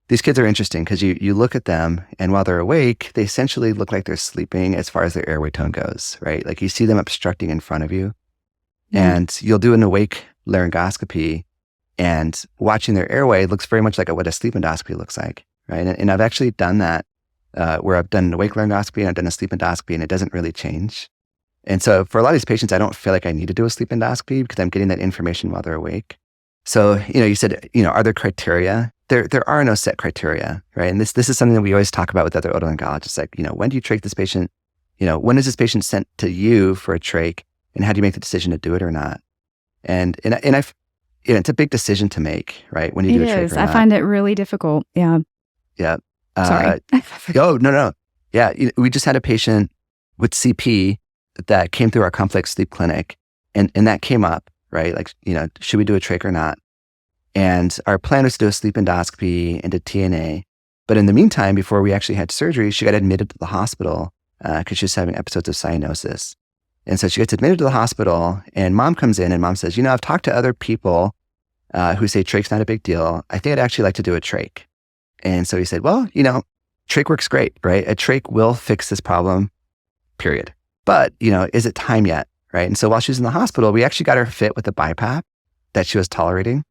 These kids are interesting because you look at them and while they're awake, they essentially look like they're sleeping as far as their airway tone goes, right? Like you see them obstructing in front of you and you'll do an awake laryngoscopy and watching their airway looks very much like what a sleep endoscopy looks like, right? And I've actually done that where I've done an awake laryngoscopy and I've done a sleep endoscopy and it doesn't really change. And so for a lot of these patients, I don't feel like I need to do a sleep endoscopy because I'm getting that information while they're awake. So, you said, are there criteria? There are no set criteria, right? And this is something that we always talk about with other otolaryngologists. Like, when do you trach this patient? When is this patient sent to you for a trach, and how do you make the decision to do it or not? And it's a big decision to make, right? When you do a trach or not. It is. I find it really difficult. Yeah. Yeah. Sorry. Oh, no. Yeah. We just had a patient with CP that came through our complex sleep clinic, and that came up, right? Like, should we do a trach or not? And our plan was to do a sleep endoscopy and a TNA. But in the meantime, before we actually had surgery, she got admitted to the hospital because she was having episodes of cyanosis. And so she gets admitted to the hospital and mom comes in and mom says, I've talked to other people who say trach's not a big deal. I think I'd actually like to do a trach. And so he said, well, trach works great, right? A trach will fix this problem, period. But, is it time yet, right? And so while she was in the hospital, we actually got her fit with a BiPAP that she was tolerating.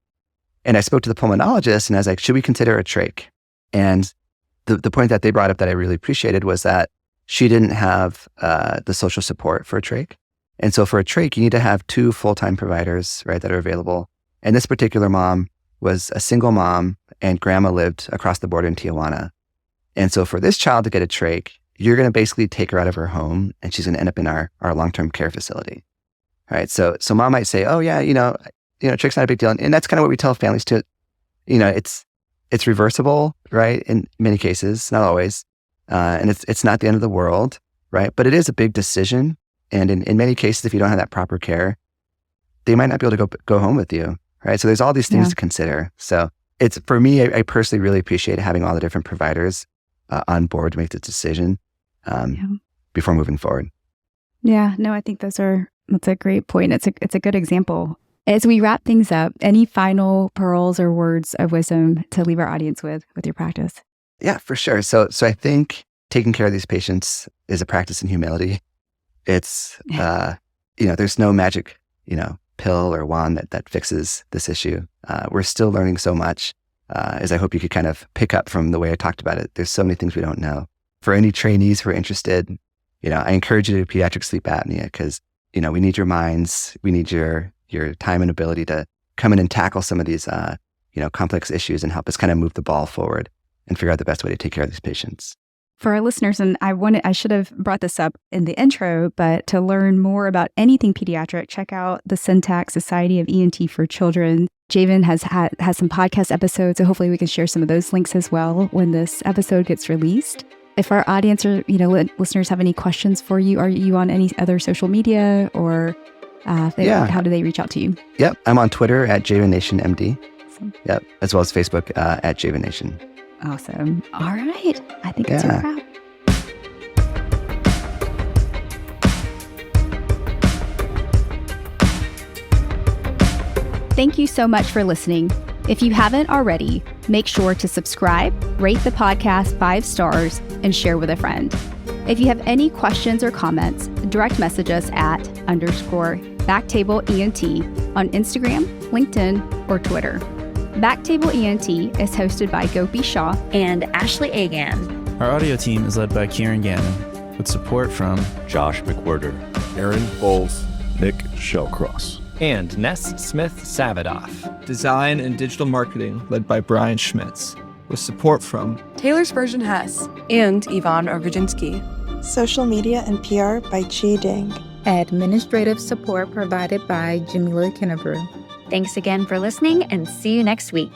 And I spoke to the pulmonologist and I was like, should we consider a trach? And the point that they brought up that I really appreciated was that she didn't have the social support for a trach. And so for a trach, you need to have 2 full-time providers, right, that are available. And this particular mom was a single mom and grandma lived across the border in Tijuana. And so for this child to get a trach, you're going to basically take her out of her home and she's going to end up in our long-term care facility, right? So mom might say, oh yeah, trach's not a big deal. And that's kind of what we tell families too. It's reversible, right? In many cases, not always. And it's not the end of the world, right? But it is a big decision. And in many cases, if you don't have that proper care, they might not be able to go home with you, right? So there's all these things to consider. So it's, for me, I personally really appreciate having all the different providers on board to make the decision before moving forward. Yeah, no, I think that's a great point. It's a good example. As we wrap things up, any final pearls or words of wisdom to leave our audience with your practice? Yeah, for sure. So I think taking care of these patients is a practice in humility. It's, there's no magic, pill or wand that fixes this issue. We're still learning so much, as I hope you could kind of pick up from the way I talked about it. There's so many things we don't know. For any trainees who are interested, I encourage you to do pediatric sleep apnea because, we need your minds, we need your time and ability to come in and tackle some of these, complex issues and help us kind of move the ball forward and figure out the best way to take care of these patients. For our listeners, and I should have brought this up in the intro, but to learn more about anything pediatric, check out the Syntax Society of ENT for Children. Javan has some podcast episodes, so hopefully we can share some of those links as well when this episode gets released. If our audience or listeners have any questions for you, are you on any other social media, or how do they reach out to you? Yep, I'm on Twitter at Javan Nation MD. Awesome. Yep, as well as Facebook at Javan Nation. Awesome. All right. I think it's a wrap. Thank you so much for listening. If you haven't already, make sure to subscribe, rate the podcast 5 stars, and share with a friend. If you have any questions or comments, direct message us at _BackTable ENT on Instagram, LinkedIn, or Twitter. BackTable ENT is hosted by Gopi Shah and Ashley Agan. Our audio team is led by Kieran Gannon, with support from Josh McWhirter, Aaron Bowles, Nick Shellcross, and Ness Smith-Savadoff. Design and digital marketing led by Brian Schmitz, with support from Taylor Spurgeon-Hess and Ivan Orgodzinsky. Social media and PR by Chi Ding. Administrative support provided by Jamila Kennebrew. Thanks again for listening, and see you next week.